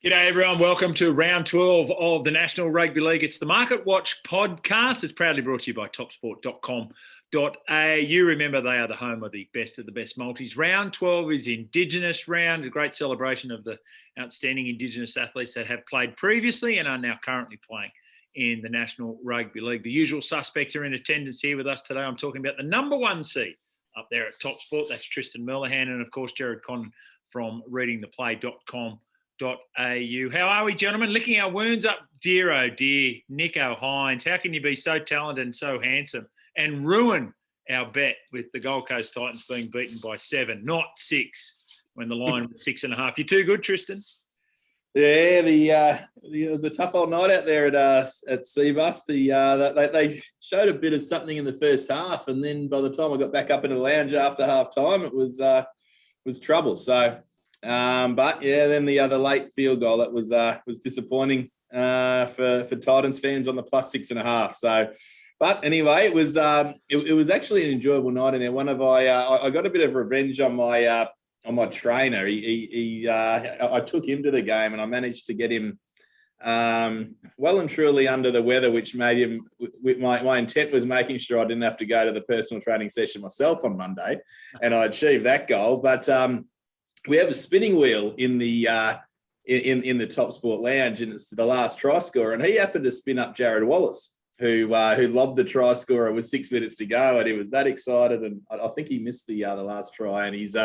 G'day everyone, welcome to round 12 of the National Rugby League. It's the Market Watch podcast. It's proudly brought to you by TopSport.com.au. Remember, they are the home of the best multis. Round 12 is Indigenous round, a great celebration of the outstanding Indigenous athletes that have played previously and are now currently playing in the National Rugby League. The usual suspects are in attendance here with us today. I'm talking about the number one seed up there at TopSport. That's Tristan Merlehan and, of course, Gerard Condon from readingtheplay.com.au. How are we, gentlemen? Licking our wounds up, dear oh dear, Nico Hines. How can you be so talented and so handsome and ruin our bet with the Gold Coast Titans being beaten by 7, not 6, when the line was 6.5? You're too good, Tristan. Yeah, it was a tough old night out there at Seabus. They showed a bit of something in the first half, and then by the time I got back up in the lounge after half time, it was trouble. So. But yeah, then the other late field goal that was disappointing for Titans fans on the plus 6.5. So, but anyway, it was actually an enjoyable night in there. I got a bit of revenge on my trainer. I took him to the game and I managed to get him well and truly under the weather, which made him. My intent was making sure I didn't have to go to the personal training session myself on Monday, and I achieved that goal. But we have a spinning wheel in the TopSport lounge, and it's the last try scorer. And he happened to spin up Jared Wallace, who lobbed the try scorer with 6 minutes to go, and he was that excited. And I think he missed the last try, and he's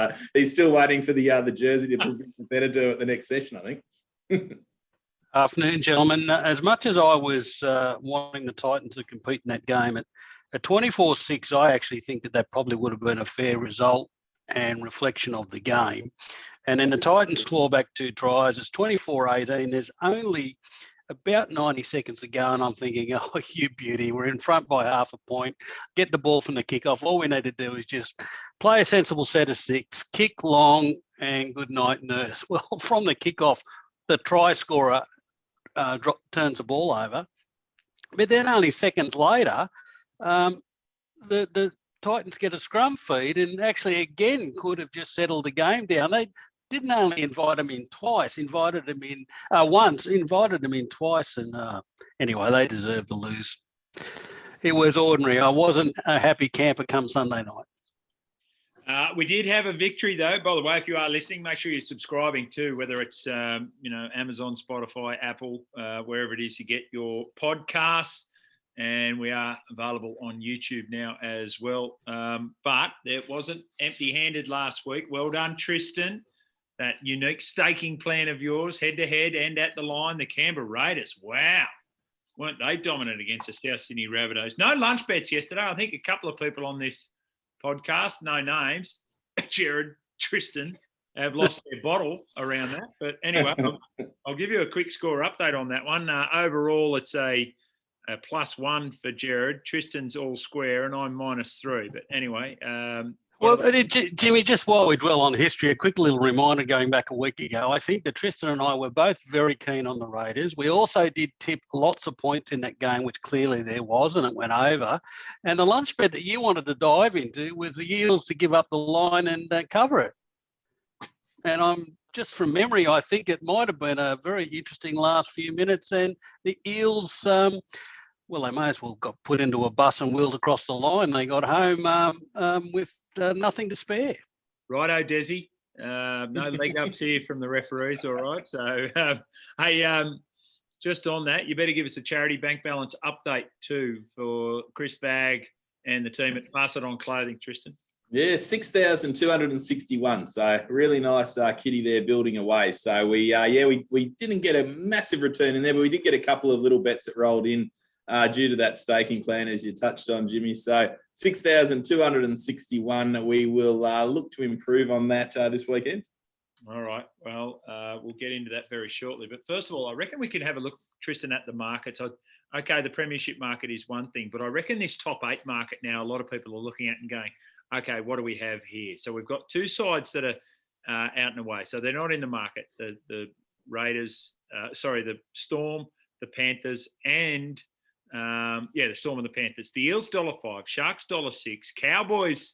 still waiting for the jersey to be presented to at the next session, I think. Afternoon, gentlemen. As much as I was wanting the Titans to compete in that game, at 24-6, I actually think that probably would have been a fair result and reflection of the game. And then the Titans claw back 2 tries. It's 24-18. There's only about 90 seconds to go, and I'm thinking, oh, you beauty. We're in front by half a point. Get the ball from the kickoff. All we need to do is just play a sensible set of 6, kick long, and good night, nurse. Well, from the kickoff, the try scorer turns the ball over. But then only seconds later, the Titans get a scrum feed and actually again could have just settled the game down. They didn't only invite him in twice, invited him in twice. And anyway, they deserved to lose. It was ordinary. I wasn't a happy camper come Sunday night. We did have a victory, though. By the way, if you are listening, make sure you're subscribing too, whether it's Amazon, Spotify, Apple, wherever it is you get your podcasts. And we are available on YouTube now as well. But it wasn't empty-handed last week. Well done, Tristan. That unique staking plan of yours, head-to-head and at the line. The Canberra Raiders, wow. Weren't they dominant against the South Sydney Rabbitohs? No lunch bets yesterday. I think a couple of people on this podcast, no names, Gerard, Tristan, have lost their bottle around that. But anyway, I'll give you a quick score update on that one. Overall, it's a +1 for Gerard. Tristan's all square and I'm -3. But anyway. Jimmy, just while we dwell on history, a quick little reminder going back a week ago. I think that Tristan and I were both very keen on the Raiders. We also did tip lots of points in that game, which clearly there was, and it went over. And the lunch bet that you wanted to dive into was the Eels to give up the line and cover it. And I'm just from memory, I think it might have been a very interesting last few minutes. And the Eels, they may as well got put into a bus and wheeled across the line. They got home with nothing to spare. Righto, Desi. No leg ups here from the referees, all right. So, just on that, you better give us a charity bank balance update too for Chris Vagg and the team at Pass It On Clothing, Tristan. Yeah, 6,261. So really nice kitty there building away. So we didn't get a massive return in there, but we did get a couple of little bets that rolled in due to that staking plan, as you touched on, Jimmy. So 6,261. We will look to improve on that this weekend. All right. Well, we'll get into that very shortly. But first of all, I reckon we could have a look, Tristan, at the markets. Okay, the premiership market is one thing, but I reckon this top 8 market now, a lot of people are looking at and going, okay, what do we have here? So we've got 2 sides that are out and away. So they're not in the market. The Raiders, the Storm, the Panthers, and the Storm and the Panthers. The Eels $1.05, Sharks $1.06, Cowboys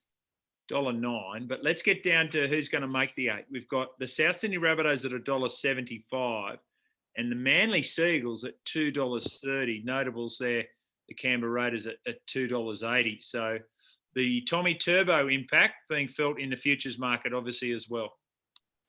$1.09. But let's get down to who's going to make the 8. We've got the South Sydney Rabbitohs at $1.75, and the Manly Seagulls at $2.30. Notables there, the Canberra Raiders at $2.80. So the Tommy Turbo impact being felt in the futures market, obviously, as well.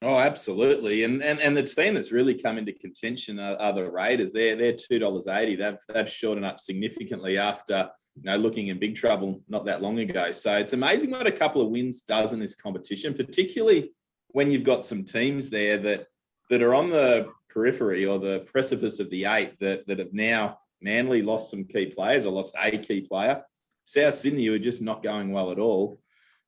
Oh, absolutely. And the team that's really come into contention are the Raiders. They're $2.80. They've shortened up significantly after looking in big trouble not that long ago. So it's amazing what a couple of wins does in this competition, particularly when you've got some teams there that are on the periphery or the precipice of the 8 that have now Manly lost some key players or lost a key player. South Sydney were just not going well at all.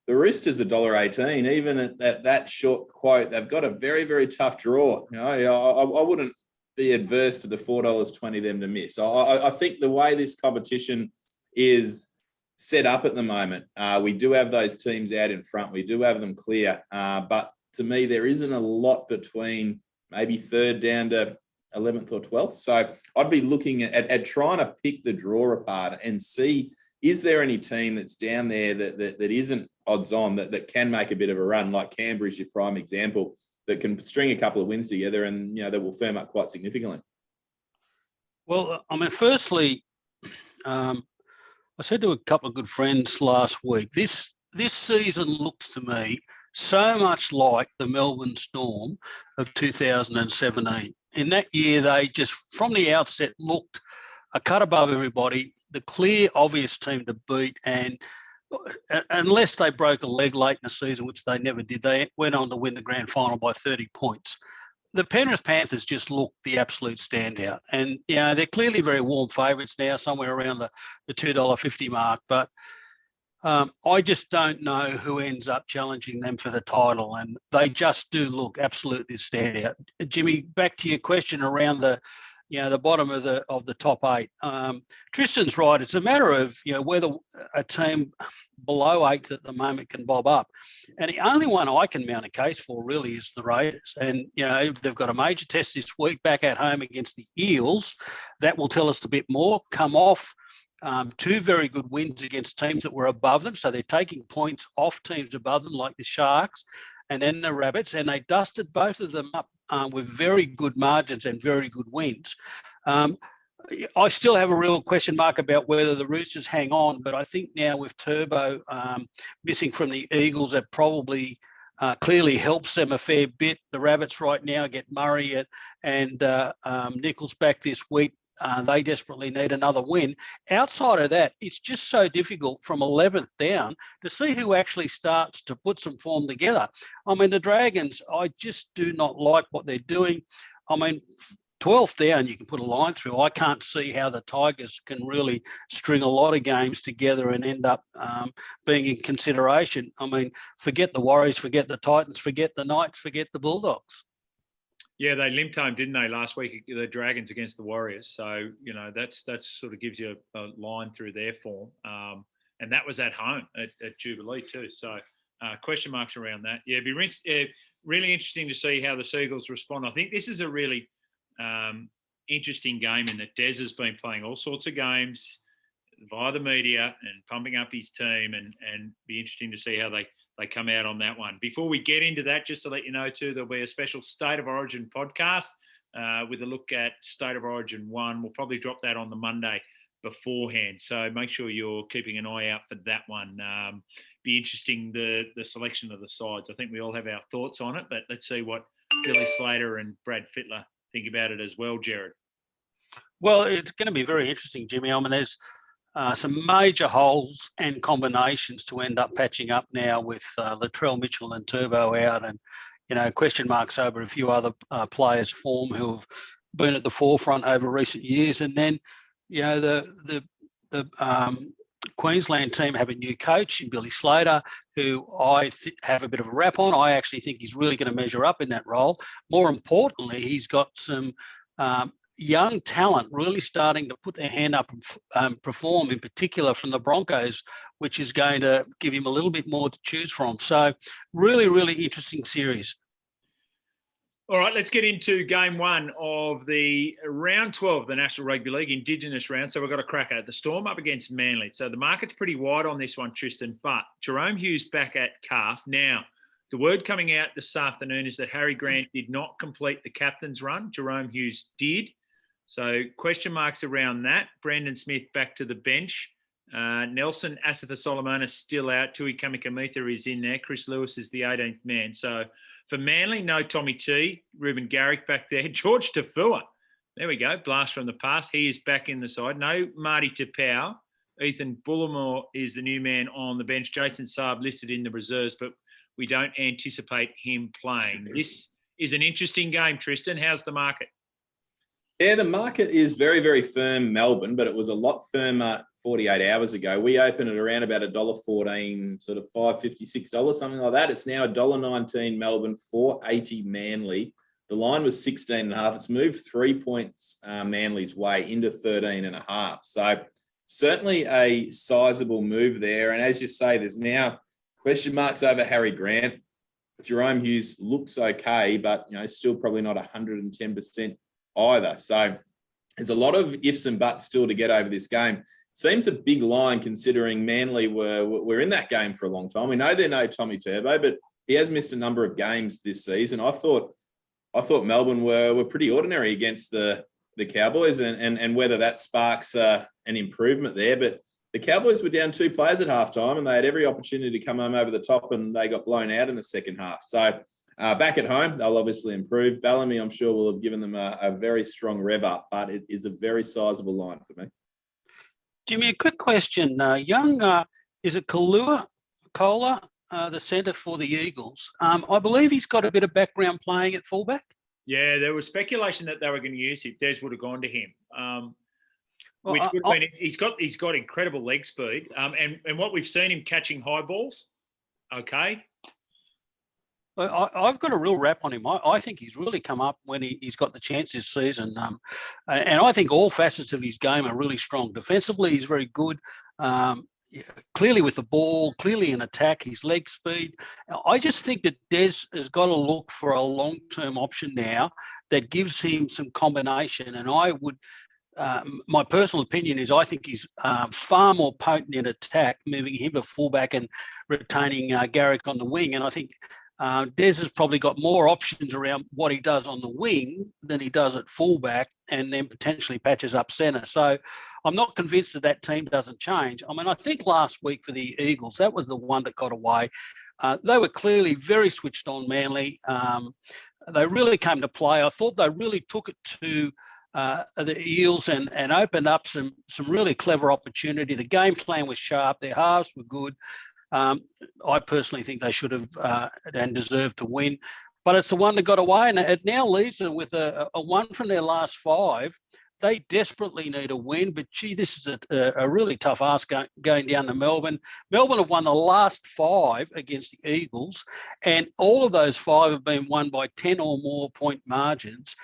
The Roosters $1.18, even at that short quote, they've got a very, very tough draw. I wouldn't be adverse to the $4.20 them to miss. I think the way this competition is set up at the moment, we do have those teams out in front. We do have them clear. But to me, there isn't a lot between maybe third down to 11th or 12th. So I'd be looking at trying to pick the draw apart and see, is there any team that's down there that isn't odds on that can make a bit of a run, like Canberra is your prime example, that can string a couple of wins together and, that will firm up quite significantly? Well, I mean, firstly, I said to a couple of good friends last week, this season looks to me so much like the Melbourne Storm of 2017. In that year, they just, from the outset, looked a cut above everybody, the clear, obvious team to beat. And unless they broke a leg late in the season, which they never did, they went on to win the grand final by 30 points. The Penrith Panthers just looked the absolute standout. And, they're clearly very warm favourites now, somewhere around the $2.50 mark. But I just don't know who ends up challenging them for the title, and they just do look absolutely standout. Jimmy, back to your question around the bottom of the top 8. Tristan's right. It's a matter of whether a team below 8th at the moment can bob up, and the only one I can mount a case for really is the Raiders. And they've got a major test this week back at home against the Eels. That will tell us a bit more. Come off 2 very good wins against teams that were above them. So they're taking points off teams above them, like the Sharks and then the Rabbits, and they dusted both of them up with very good margins and very good wins. I still have a real question mark about whether the Roosters hang on, but I think now with Turbo missing from the Eagles, that probably clearly helps them a fair bit. The Rabbits right now get Murray and Nichols back this week. They desperately need another win. Outside of that, it's just so difficult from 11th down to see who actually starts to put some form together. I mean, the Dragons, I just do not like what they're doing. I mean, 12th down, you can put a line through. I can't see how the Tigers can really string a lot of games together and end up being in consideration. I mean, forget the Warriors, forget the Titans, forget the Knights, forget the Bulldogs. Yeah, they limped home, didn't they, last week, the Dragons against the Warriors. So, that's sort of gives you a line through their form. And that was at home at Jubilee too. So question marks around that. Yeah, it'd be really interesting to see how the Seagulls respond. I think this is a really interesting game in that Des has been playing all sorts of games via the media and pumping up his team, and be interesting to see how they come out on that one. Before we get into that, just to let you know too, there'll be a special State of Origin podcast with a look at State of Origin 1. We'll probably drop that on the Monday beforehand. So make sure you're keeping an eye out for that one. Be interesting, the selection of the sides. I think we all have our thoughts on it, but let's see what Billy Slater and Brad Fittler think about it as well, Gerard. Well, it's going to be very interesting, Jimmy. I mean, there's some major holes and combinations to end up patching up now with Latrell Mitchell and Turbo out, and question marks over a few other players' form who have been at the forefront over recent years. And then, the Queensland team have a new coach in Billy Slater, who I have a bit of a rap on. I actually think he's really going to measure up in that role. More importantly, he's got some young talent really starting to put their hand up and perform, in particular from the Broncos, which is going to give him a little bit more to choose from. So really, really interesting series. All right, let's get into game 1 of the round 12 of the National Rugby League Indigenous round. So we've got a cracker. The Storm up against Manly. So the market's pretty wide on this one, Tristan, but Jerome Hughes back at calf. Now, The word coming out this afternoon is that Harry Grant did not complete the captain's run. Jerome Hughes did. So question marks around that. Brandon Smith back to the bench. Nelson Asafa-Solomona still out. Tui Kamikamica is in there. Chris Lewis is the 18th man. So for Manly, no Tommy T. Ruben Garrick back there. George Tafua. There we go. Blast from the past. He is back in the side. No Marty Tapau. Ethan Bullimore is the new man on the bench. Jason Saab listed in the reserves, but we don't anticipate him playing. This is an interesting game, Tristan. How's the market? Yeah, the market is very, very firm, Melbourne, but it was a lot firmer 48 hours ago. We opened it around about $1.14, sort of $5.56, something like that. It's now $1.19 Melbourne, $4.80 Manly. The line was 16.5. It's moved 3 points Manly's way into 13.5. So certainly a sizable move there. And as you say, there's now question marks over Harry Grant. Jerome Hughes looks okay, but still probably not 110% either. So there's a lot of ifs and buts still to get over this game. Seems a big line considering Manly were in that game for a long time. We know they're no Tommy Turbo, but he has missed a number of games this season. I thought Melbourne were pretty ordinary against the Cowboys, and whether that sparks an improvement there. But the Cowboys were down 2 players at halftime, and they had every opportunity to come home over the top, and they got blown out in the second half. So back at home, they'll obviously improve. Bellamy, I'm sure, will have given them a very strong rev up, but it is a very sizable line for me. Jimmy, a quick question. Is it Kola, the centre for the Eagles? I believe he's got a bit of background playing at fullback. Yeah, there was speculation that they were going to use him. Des would have gone to him. Which would have been, he's got incredible leg speed. And what we've seen him catching high balls, okay. I've got a real rap on him. I think he's really come up when he's got the chance this season. And I think all facets of his game are really strong. Defensively, he's very good. Clearly with the ball, clearly in attack, his leg speed. I just think that Des has got to look for a long-term option now that gives him some combination. And I would, my personal opinion is I think he's far more potent in attack, moving him to fullback and retaining Garrick on the wing. And I think Des has probably got more options around what he does on the wing than he does at fullback, and then potentially patches up centre. So I'm not convinced that team doesn't change. I mean, I think last week for the Eagles, that was the one that got away. They were clearly very switched on, Manly. They really came to play. I thought they really took it to the Eels and opened up some really clever opportunity. The game plan was sharp. Their halves were good. I personally think they should have and deserved to win. But it's the one that got away, and it now leaves them with a one from their last 5. They desperately need a win, but gee, this is a really tough ask going down to Melbourne. Melbourne have won the last 5 against the Eagles, and all of those 5 have been won by 10 or more point margins.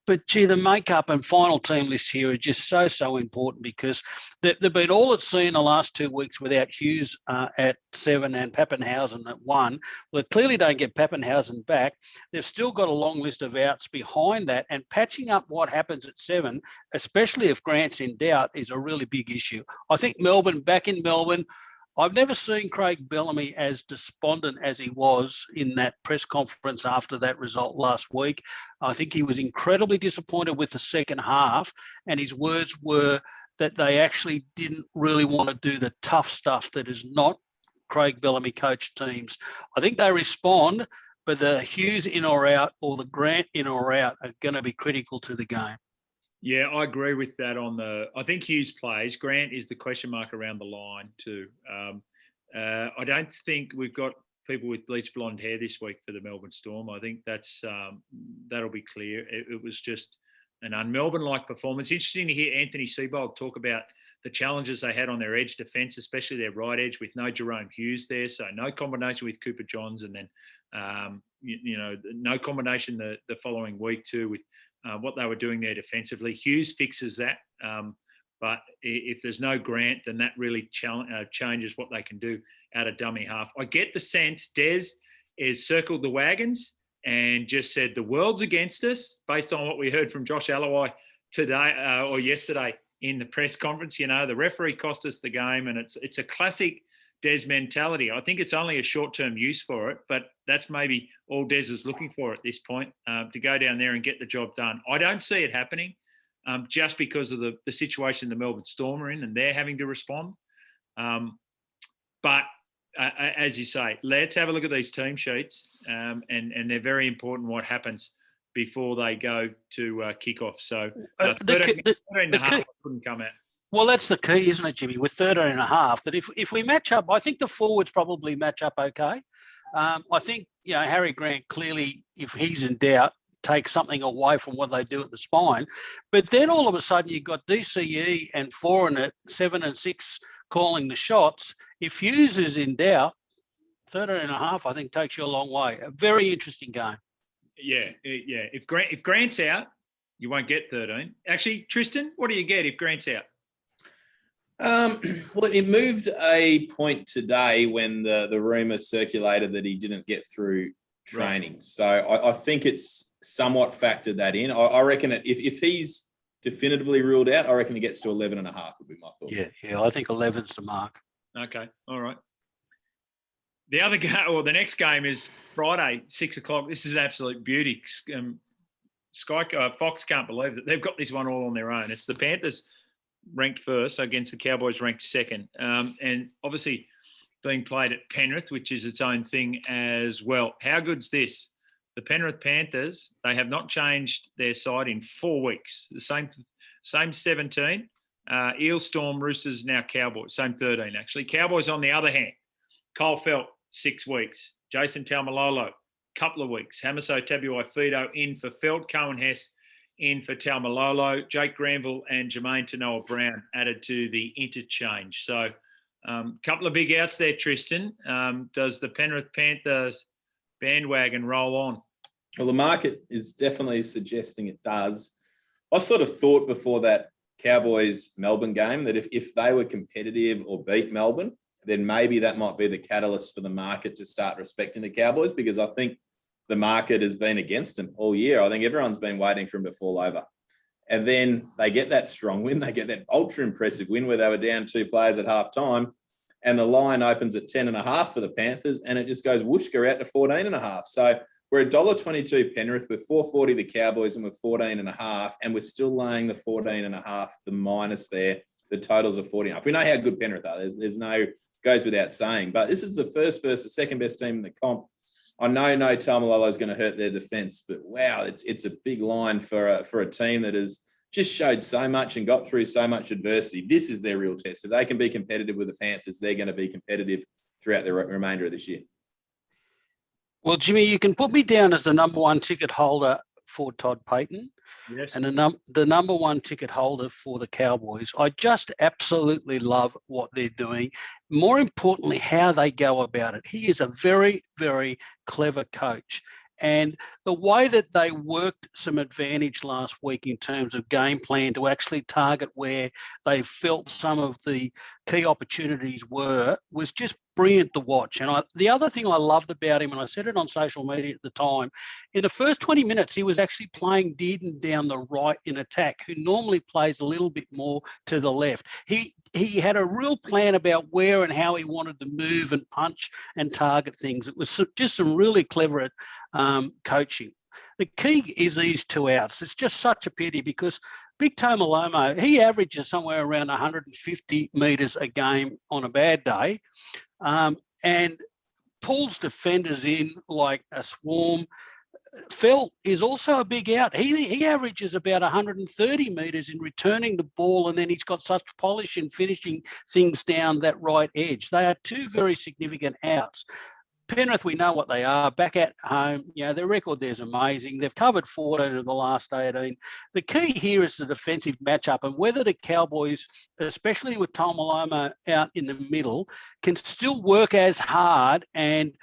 But gee, the makeup and final team lists here are just so important because they've been all at sea in the last 2 weeks without Hughes at 7 and Pappenhausen at 1. Well, they clearly don't get Pappenhausen back. They've still got a long list of outs behind that, and patching up what happens at 7, especially if Grant's in doubt, is a really big issue. I think Melbourne, back in Melbourne, I've never seen Craig Bellamy as despondent as he was in that press conference after that result last week. I think he was incredibly disappointed with the second half, and his words were that they actually didn't really want to do the tough stuff that is not Craig Bellamy coached teams. I think they respond, but the Hughes in or out or the Grant in or out are going to be critical to the game. Yeah, I agree with that I think Hughes plays. Grant is the question mark around the line too. I don't think we've got people with bleached blonde hair this week for the Melbourne Storm. I think that'll be clear. It was just an un-Melbourne-like performance. Interesting to hear Anthony Seibold talk about the challenges they had on their edge defence, especially their right edge with no Jerome Hughes there. So no combination with Cooper Johns, and then, no combination the following week too with what they were doing there defensively. Hughes fixes that. But if there's no Grant, then that really changes what they can do out of dummy half. I get the sense Des has circled the wagons and just said the world's against us based on what we heard from Josh Alloway today or yesterday in the press conference. The referee cost us the game, and it's a classic Des mentality. I think it's only a short-term use for it, but that's maybe all Des is looking for at this point, to go down there and get the job done. I don't see it happening just because of the situation the Melbourne Storm are in and they're having to respond. But as you say, let's have a look at these team sheets, and they're very important what happens before they go to kick off. So 13 and a half couldn't come out. Well, that's the key, isn't it, Jimmy? With 13 and a half, that if we match up, I think the forwards probably match up okay. I think, Harry Grant clearly, if he's in doubt, takes something away from what they do at the spine. But then all of a sudden you've got DCE and 4 and 7 and 6 calling the shots. If Hughes is in doubt, 13 and a half, I think, takes you a long way. A very interesting game. Yeah. If Grant's out, you won't get 13. Actually, Tristan, what do you get if Grant's out? Well, it moved a point today when the rumour circulated that he didn't get through training. Right. So I think it's somewhat factored that in. I reckon if he's definitively ruled out, I reckon he gets to 11 and a half would be my thought. Yeah, I think 11's the mark. Okay, all right. The other game, or the next game, is Friday, 6 o'clock. This is an absolute beauty. Fox can't believe it. They've got this one all on their own. It's the Panthers ranked first against the Cowboys ranked second. And obviously being played at Penrith, which is its own thing as well. How good's this? The Penrith Panthers, they have not changed their side in 4 weeks. The same 17. Eel, Storm, Roosters, now Cowboys. Same 13, actually. Cowboys, on the other hand, Cole Felt, 6 weeks. Jason Taumalolo, couple of weeks. Hamiso Tabuai-Fidow in for Felt. Cohen Hess in for Taumalolo. Jake Granville and Jermaine Tanoa-Brown added to the interchange. So couple of big outs there, Tristan. Does the Penrith Panthers bandwagon roll on? Well, the market is definitely suggesting it does. I sort of thought before that Cowboys-Melbourne game that if they were competitive or beat Melbourne, then maybe that might be the catalyst for the market to start respecting the Cowboys, because I think the market has been against them all year. I think everyone's been waiting for them to fall over. And then they get that strong win. They get that ultra impressive win where they were down 2 players at halftime, and the line opens at 10.5 for the Panthers, and it just goes whooshka out to 14.5. So we're $1.22 Penrith, we're $4.40 the Cowboys, and we're 14.5, and we're still laying the 14.5, the minus there. The totals are 40.5. We know how good Penrith are. There's no, goes without saying. But this is the first versus the second best team in the comp. I know Taumalolo is going to hurt their defence, but wow, it's a big line for a team that has just showed so much and got through so much adversity. This is their real test. If they can be competitive with the Panthers, they're going to be competitive throughout the remainder of this year. Well, Jimmy, you can put me down as the number 1 ticket holder for Todd Payton. Yes. And the number 1 ticket holder for the Cowboys. I just absolutely love what they're doing. More importantly, how they go about it. He is a very, very clever coach. And the way that they worked some advantage last week in terms of game plan to actually target where they felt some of the key opportunities was just brilliant to watch. And the other thing I loved about him, and I said it on social media at the time, in the first 20 minutes, he was actually playing Dearden down the right in attack, who normally plays a little bit more to the left. He had a real plan about where and how he wanted to move and punch and target things. It was just some really clever coaching. The key is these 2 outs. It's just such a pity because Big Taumalolo, he averages somewhere around 150 metres a game on a bad day, and pulls defenders in like a swarm. Felt is also a big out. He averages about 130 metres in returning the ball, and then he's got such polish in finishing things down that right edge. They are 2 very significant outs. Penrith, we know what they are. Back at home, their record there is amazing. They've covered 14 of the last 18. The key here is the defensive matchup and whether the Cowboys, especially with Taumalolo out in the middle, can still work as hard and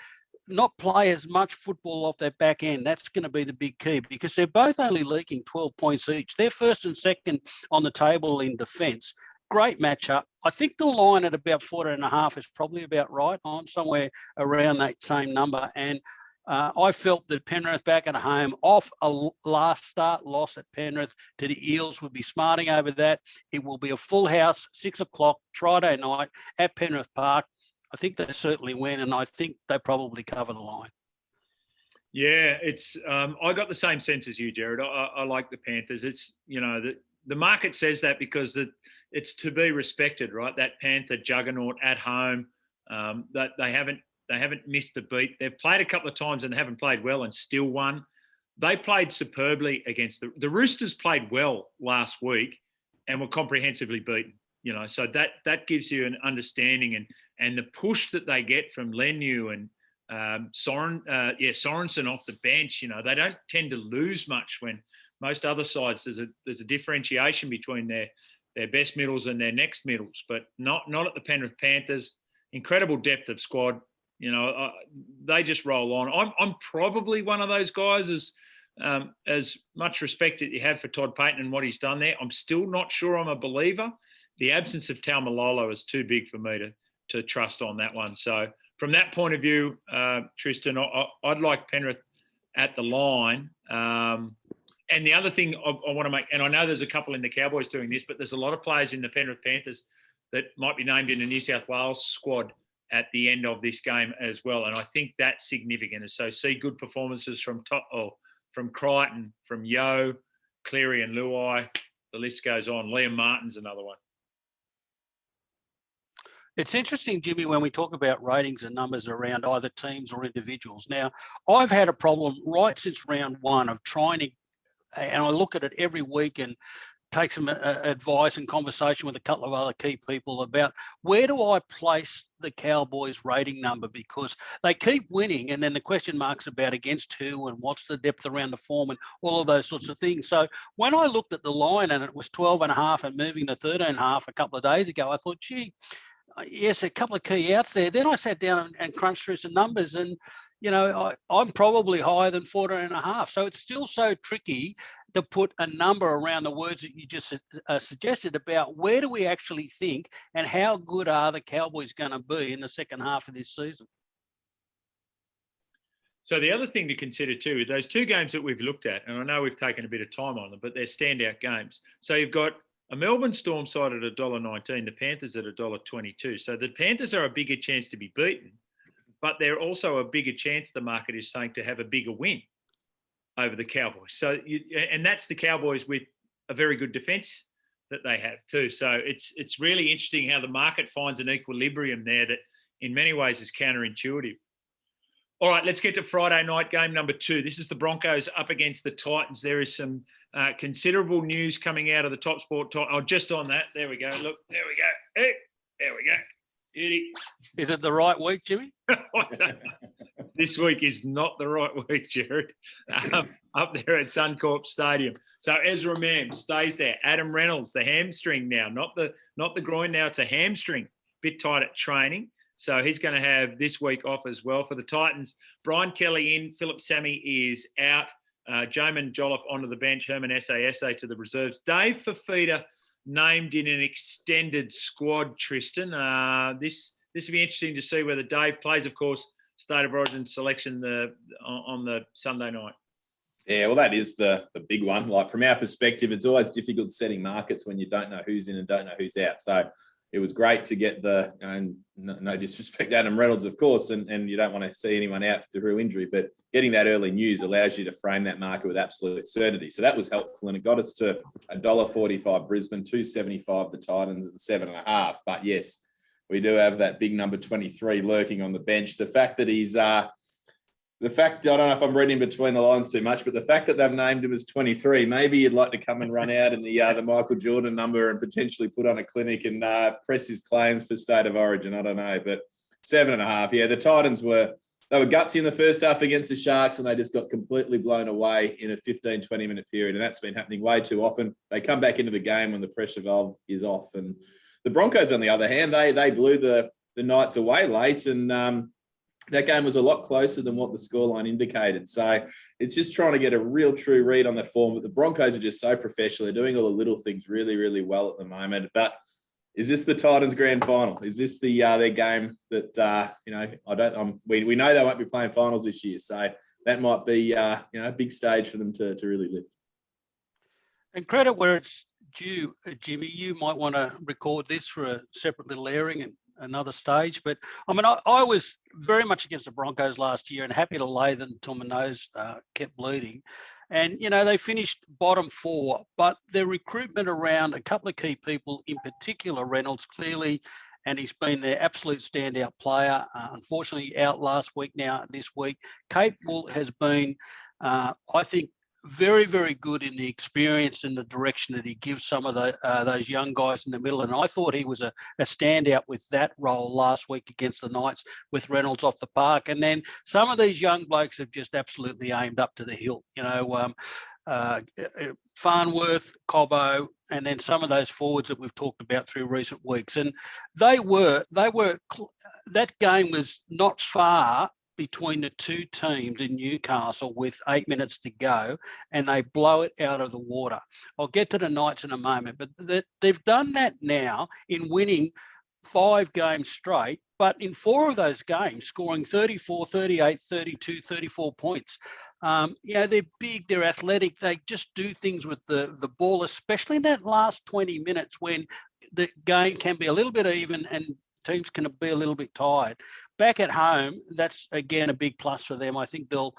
not play as much football off their back end. That's going to be the big key because they're both only leaking 12 points each. They're first and second on the table in defence. Great matchup. I think the line at about 14.5 is probably about right. I'm somewhere around that same number. And I felt that Penrith back at home off a last start loss at Penrith to the Eels would be smarting over that. It will be a full house, 6 o'clock Friday night at Penrith Park. I think they certainly win, and I think they probably cover the line. Yeah, it's. I got the same sense as you, Gerard. I like the Panthers. It's the market says that because it's to be respected, right? That Panther juggernaut at home, that they haven't missed a beat. They've played a couple of times and they haven't played well and still won. They played superbly against the Roosters. Played well last week and were comprehensively beaten. So that gives you an understanding and the push that they get from Leniu and Sorensen off the bench. They don't tend to lose much when most other sides there's a differentiation between their best middles and their next middles, but not at the Penrith Panthers. Incredible depth of squad. They just roll on. I'm probably one of those guys as much respect that you have for Todd Payten and what he's done there. I'm still not sure I'm a believer. The absence of Taumalolo is too big for me to trust on that one. So from that point of view, Tristan, I'd like Penrith at the line. And the other thing I want to make, and I know there's a couple in the Cowboys doing this, but there's a lot of players in the Penrith Panthers that might be named in the New South Wales squad at the end of this game as well. And I think that's significant. So see good performances from Crichton, from Yeo, Cleary and Luai. The list goes on. Liam Martin's another one. It's interesting, Jimmy, when we talk about ratings and numbers around either teams or individuals. Now, I've had a problem right since round one of trying to, and I look at it every week and take some advice and conversation with a couple of other key people about where do I place the Cowboys rating number, because they keep winning and then the question marks about against who and what's the depth around the form and all of those sorts of things. So when I looked at the line and it was 12.5 and moving to 13.5 a couple of days ago, I thought, gee, yes, a couple of key outs there. Then I sat down and crunched through some numbers and, I'm probably higher than 14.5. So it's still so tricky to put a number around the words that you just suggested about where do we actually think and how good are the Cowboys going to be in the second half of this season. So the other thing to consider too, those two games that we've looked at, and I know we've taken a bit of time on them, but they're standout games. So you've got a Melbourne Storm side at $1.19, the Panthers at $1.22. So the Panthers are a bigger chance to be beaten, but they're also a bigger chance, the market is saying, to have a bigger win over the Cowboys. So, and that's the Cowboys with a very good defence that they have too. So it's really interesting how the market finds an equilibrium there that in many ways is counterintuitive. All right, let's get to Friday night game number 2. This is the Broncos up against the Titans. There is some considerable news coming out of the TopSport. Oh, just on that. There we go. Look, there we go. Hey, there we go. Beauty. Is it the right week, Jimmy? This week is not the right week, Gerard. Up there at Suncorp Stadium. So Ezra Mam stays there. Adam Reynolds, the hamstring now, not the groin now. It's a hamstring. Bit tight at training. So he's going to have this week off as well for the Titans. Brian Kelly in. Philip Sammy is out. Jamin Jolliffe onto the bench. Herman Essa to the reserves. Dave Fafita named in an extended squad, Tristan. This will be interesting to see whether Dave plays, of course, State of Origin selection on the Sunday night. Yeah, well, that is the big one. Like, from our perspective, it's always difficult setting markets when you don't know who's in and don't know who's out. So it was great to get no disrespect to Adam Reynolds, of course, and you don't want to see anyone out through injury, but getting that early news allows you to frame that market with absolute certainty. So that was helpful, and it got us to $1.45 Brisbane, $2.75 the Titans, and 7.5. But yes, we do have that big number 23 lurking on the bench. The fact that he's I don't know if I'm reading between the lines too much, but the fact that they've named him as 23, maybe you'd like to come and run out in the Michael Jordan number and potentially put on a clinic and press his claims for State of Origin. I don't know, but 7.5. Yeah, the Titans were gutsy in the first half against the Sharks, and they just got completely blown away in a 15, 20-minute period, and that's been happening way too often. They come back into the game when the pressure valve is off. And the Broncos, on the other hand, they blew the Knights away late, and that game was a lot closer than what the scoreline indicated. So it's just trying to get a real true read on their form. But the Broncos are just so professional. They're doing all the little things really, really well at the moment. But is this the Titans' grand final? Is this their game that we know they won't be playing finals this year. So that might be a big stage for them to really lift. And credit where it's due, Jimmy. You might want to record this for a separate little airing and another stage. But I mean, I was very much against the Broncos last year and happy to lay them until my nose kept bleeding. And, you know, they finished bottom 4, but their recruitment around a couple of key people, in particular Reynolds, clearly, and he's been their absolute standout player. Unfortunately, out last week now, this week. Capewell has been, I think, very, very good in the experience and the direction that he gives some of those young guys in the middle. And I thought he was a standout with that role last week against the Knights with Reynolds off the park. And then some of these young blokes have just absolutely aimed up to the hill. You know, Farnworth, Cobbo, and then some of those forwards that we've talked about through recent weeks. And that game was not far between the two teams in Newcastle with 8 minutes to go, and they blow it out of the water. I'll get to the Knights in a moment, but they've done that now in winning 5 games straight, but in 4 of those games, scoring 34, 38, 32, 34 points. You know, they're big, they're athletic, they just do things with the ball, especially in that last 20 minutes when the game can be a little bit even and teams can be a little bit tired. Back at home, that's, again, a big plus for them. I think they'll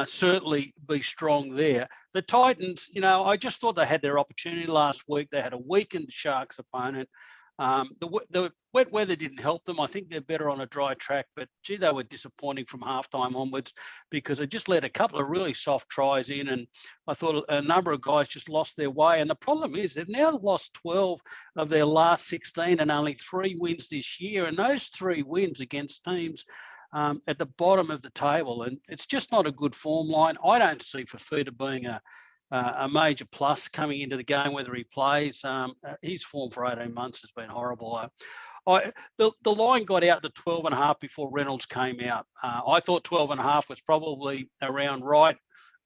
certainly be strong there. The Titans, you know, I just thought they had their opportunity last week. They had a weakened Sharks opponent. The wet weather didn't help them. I think they're better on a dry track, but gee, they were disappointing from halftime onwards because they just let a couple of really soft tries in, and I thought a number of guys just lost their way. And the problem is they've now lost 12 of their last 16 and only 3 wins this year, and those 3 wins against teams at the bottom of the table, and it's just not a good form line. I don't see Fafita being a major plus coming into the game, whether he plays. His form for 18 months has been horrible. The line got out to 12.5 before Reynolds came out. I thought 12.5 was probably around right.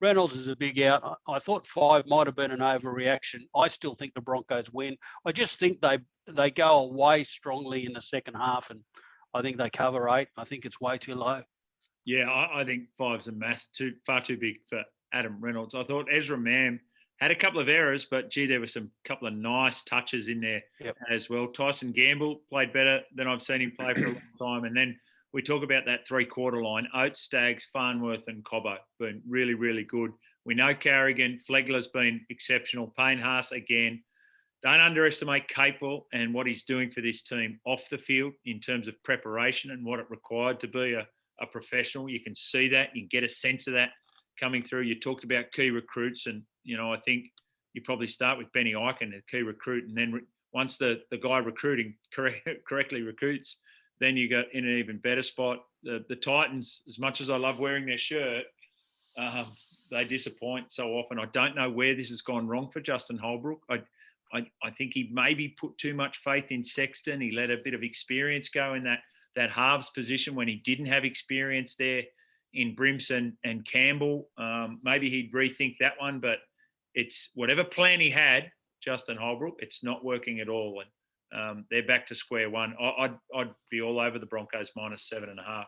Reynolds is a big out. I thought 5 might have been an overreaction. I still think the Broncos win. I just think they go away strongly in the second half, and I think they cover 8. I think it's way too low. Yeah, I think 5's a mass, far too big for Adam Reynolds. I thought Ezra Mam had a couple of errors, but gee, there were some couple of nice touches in there as well. Tyson Gamble played better than I've seen him play for a long time. And then we talk about that 3-quarter line. Oates, Staggs, Farnworth and Cobbo been really, really good. We know Carrigan, Flegler's been exceptional. Payne Haas again. Don't underestimate Capewell and what he's doing for this team off the field in terms of preparation and what it required to be a professional. You can see that. You can get a sense of that coming through. You talked about key recruits, and you know, I think you probably start with Benny Eichen, a key recruit, and then once the guy recruiting correctly recruits, then you go in an even better spot. The Titans, as much as I love wearing their shirt, they disappoint so often. I don't know where this has gone wrong for Justin Holbrook. I think he maybe put too much faith in Sexton. He let a bit of experience go in that halves position when he didn't have experience there in Brimson and Campbell. Maybe he'd rethink that one, but it's whatever plan he had, Justin Holbrook, it's not working at all. And they're back to square one. I'd be all over the Broncos -7.5.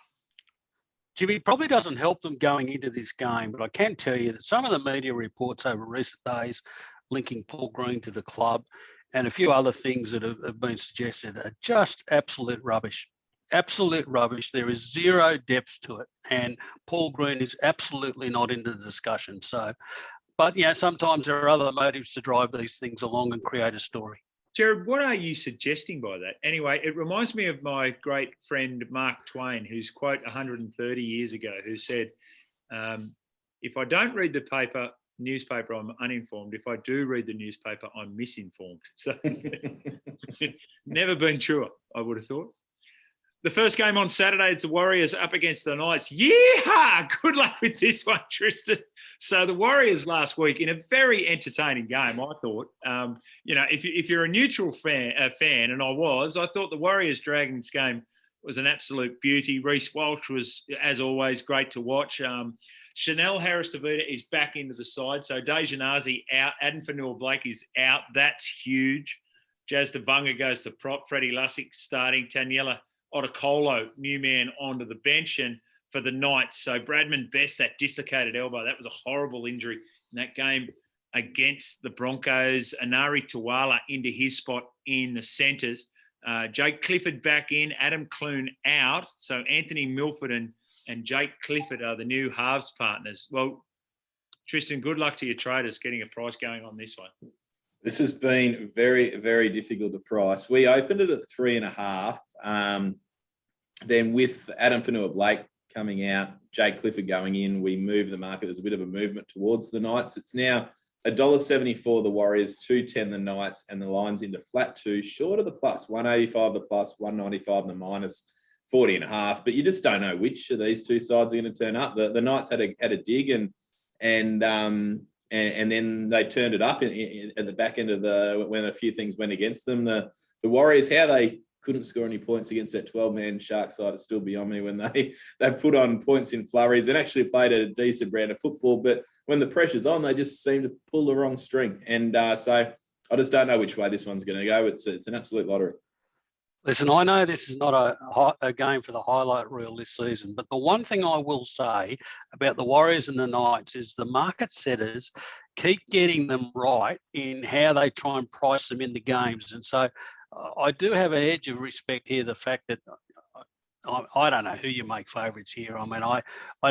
Jimmy, probably doesn't help them going into this game, but I can tell you that some of the media reports over recent days linking Paul Green to the club and a few other things that have been suggested are just absolute rubbish. Absolute rubbish. There is zero depth to it, and Paul Green is absolutely not into the discussion. So, but yeah, sometimes there are other motives to drive these things along and create a story. Jared, what are you suggesting by that? Anyway, it reminds me of my great friend Mark Twain, whose quote 130 years ago, who said, "If I don't read the newspaper, I'm uninformed. If I do read the newspaper, I'm misinformed." So, never been truer, I would have thought. The first game on Saturday, it's the Warriors up against the Knights. Yeah, good luck with this one, Tristan. So the Warriors last week in a very entertaining game, I thought. You know, if you're a neutral fan, and I thought the Warriors Dragons game was an absolute beauty. Reece Walsh was, as always, great to watch. Chanel Harris-Tavita is back into the side. So Dejanasi out. Adam Fanua-Blake is out. That's huge. Jazz Devunga goes to prop. Freddie Lussick starting. Taniela Otakolo, new man, onto the bench. And for the Knights, so Bradman Best, that dislocated elbow, that was a horrible injury in that game against the Broncos. Anari Tuwala into his spot in the centres. Jake Clifford back in, Adam Clune out. So Anthony Milford and Jake Clifford are the new halves partners. Well, Tristan, good luck to your traders getting a price going on this one. This has been very, very difficult to price. We opened it at 3.5. Then with Adam Fanua-Blake coming out, Jake Clifford going in, we moved the market. There's a bit of a movement towards the Knights. It's now $1.74 the Warriors, $2.10 the Knights, and the line's into flat 2, short of the plus, 185 the plus, 195 the minus, 40.5. But you just don't know which of these two sides are going to turn up. The Knights had a dig and then they turned it up at the back end of when a few things went against them. The Warriors, how they couldn't score any points against that 12-man Shark side is still beyond me. When they put on points in flurries and actually played a decent brand of football, but when the pressure's on, they just seem to pull the wrong string. And so I just don't know which way this one's going to go. It's an absolute lottery. Listen, I know this is not a game for the highlight reel this season, but the one thing I will say about the Warriors and the Knights is the market setters keep getting them right in how they try and price them in the games. And so I do have an edge of respect here, the fact that I don't know who you make favourites here. I mean, I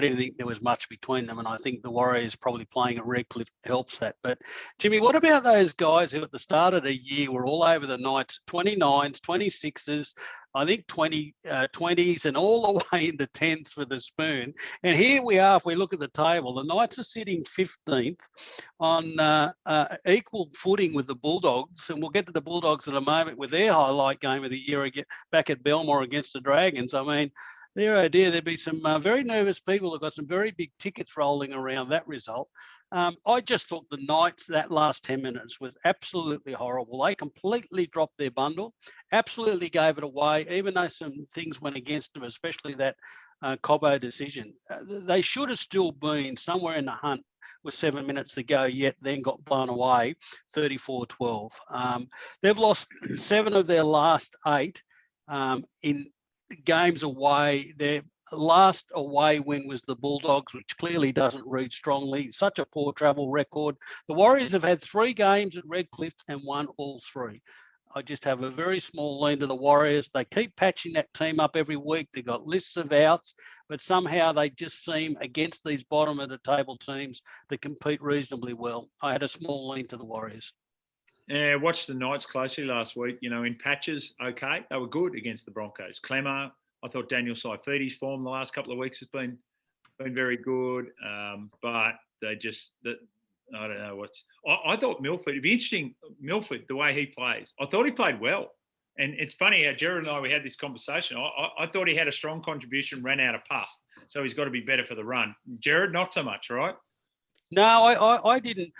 didn't think there was much between them, and I think the Warriors probably playing at Redcliffe helps that. But, Jimmy, what about those guys who at the start of the year were all over the Knights, 29s, 26s, I think 20s, and all the way into 10s for the spoon? And here we are, if we look at the table, the Knights are sitting 15th on equal footing with the Bulldogs, and we'll get to the Bulldogs in a moment with their highlight game of the year back at Belmore against the Dragons. I mean, their idea, there'd be some very nervous people who've got some very big tickets rolling around that result. I just thought the Knights, that last 10 minutes was absolutely horrible. They completely dropped their bundle, absolutely gave it away, even though some things went against them, especially that Cobbo decision. They should have still been somewhere in the hunt with 7 minutes to go, yet then got blown away 34-12. They've lost 7 of their last 8 in games away. Their last away win was the Bulldogs, which clearly doesn't read strongly. Such a poor travel record. The Warriors have had 3 games at Redcliffe and won all 3. I just have a very small lean to the Warriors. They keep patching that team up every week. They've got lists of outs, but somehow they just seem against these bottom of the table teams that compete reasonably well. I had a small lean to the Warriors. Yeah, watched the Knights closely last week. You know, in patches, okay, they were good against the Broncos. Clemmer, I thought Daniel Saifidi's form the last couple of weeks has been very good, but they just I don't know what's. I thought Milford. It'd be interesting, Milford, the way he plays. I thought he played well, and it's funny how Gerard and I we had this conversation. I thought he had a strong contribution, ran out of puff, so he's got to be better for the run. Gerard, not so much, right? No, I didn't.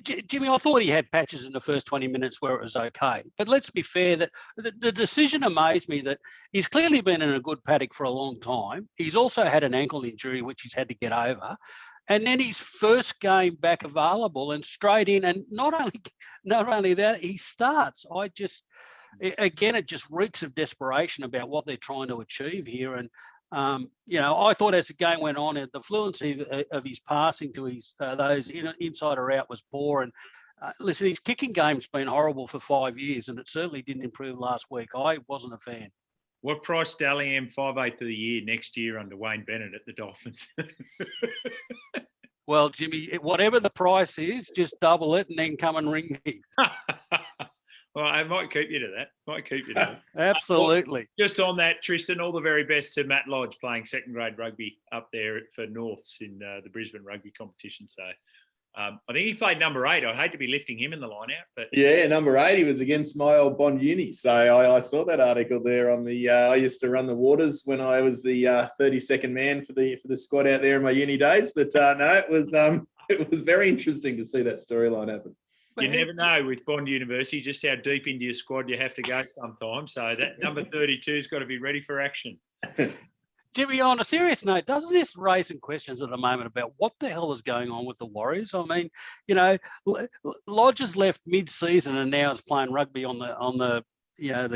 Jimmy, I thought he had patches in the first 20 minutes where it was okay. But let's be fair, that the decision amazed me that he's clearly been in a good paddock for a long time. He's also had an ankle injury, which he's had to get over. And then his first game back available and straight in. And not only that, he starts. It just reeks of desperation about what they're trying to achieve here. And, I thought as the game went on, the fluency of his passing to his those inside or out was poor. And listen, his kicking game's been horrible for 5 years, and it certainly didn't improve last week. I wasn't a fan. What price Dally M 5/8 of the year next year under Wayne Bennett at the Dolphins? Well, Jimmy, whatever the price is, just double it and then come and ring me. Well, I might keep you to that. Absolutely. Just on that, Tristan, all the very best to Matt Lodge playing second grade rugby up there for Norths in the Brisbane rugby competition. So I think he played number 8. I'd hate to be lifting him in the line out. But yeah, number 8, he was against my old Bond Uni. So I saw that article there on the I used to run the waters when I was the 32nd man for the squad out there in my uni days. But no, it was very interesting to see that storyline happen. You never know with Bond University just how deep into your squad you have to go sometimes. So that number 32's got to be ready for action. Jimmy, on a serious note, doesn't this raise some questions at the moment about what the hell is going on with the Warriors? I mean, Lodge has left mid-season and now is playing rugby on the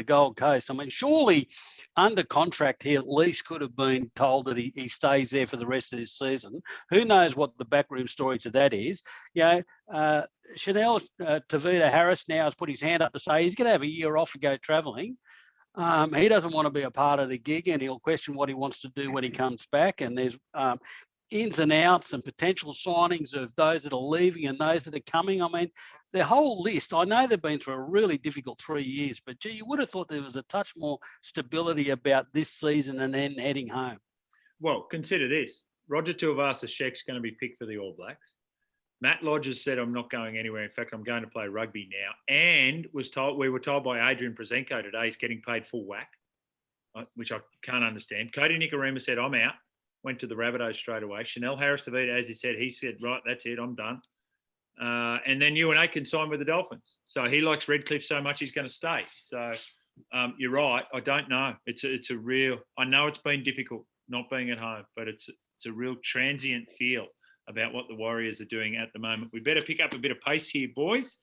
Gold Coast. I mean, surely under contract he at least could have been told that he stays there for the rest of this season. Who knows what the backroom story to that is? Chanel Tavita Harris now has put his hand up to say he's going to have a year off to go travelling. He doesn't want to be a part of the gig, and he'll question what he wants to do when he comes back. And there's ins and outs and potential signings of those that are leaving and those that are coming. I mean, the whole list, I know they've been through a really difficult 3 years, but gee, you would have thought there was a touch more stability about this season and then heading home. Well, consider this. Roger Tuivasa-Sheck's going to be picked for the All Blacks. Matt Lodges said, I'm not going anywhere. In fact, I'm going to play rugby now. And we were told by Adrian Prozenko today he's getting paid full whack, which I can't understand. Cody Nikorima said, I'm out. Went to the Rabbitohs straight away. Chanel Harris-Tavita, as he said, right, that's it, I'm done. And then Ewan Aitken signed with the Dolphins. So he likes Redcliffe so much he's going to stay. So you're right. I don't know. It's a real. I know it's been difficult not being at home, but it's a real transient feel about what the Warriors are doing at the moment. We better pick up a bit of pace here, boys.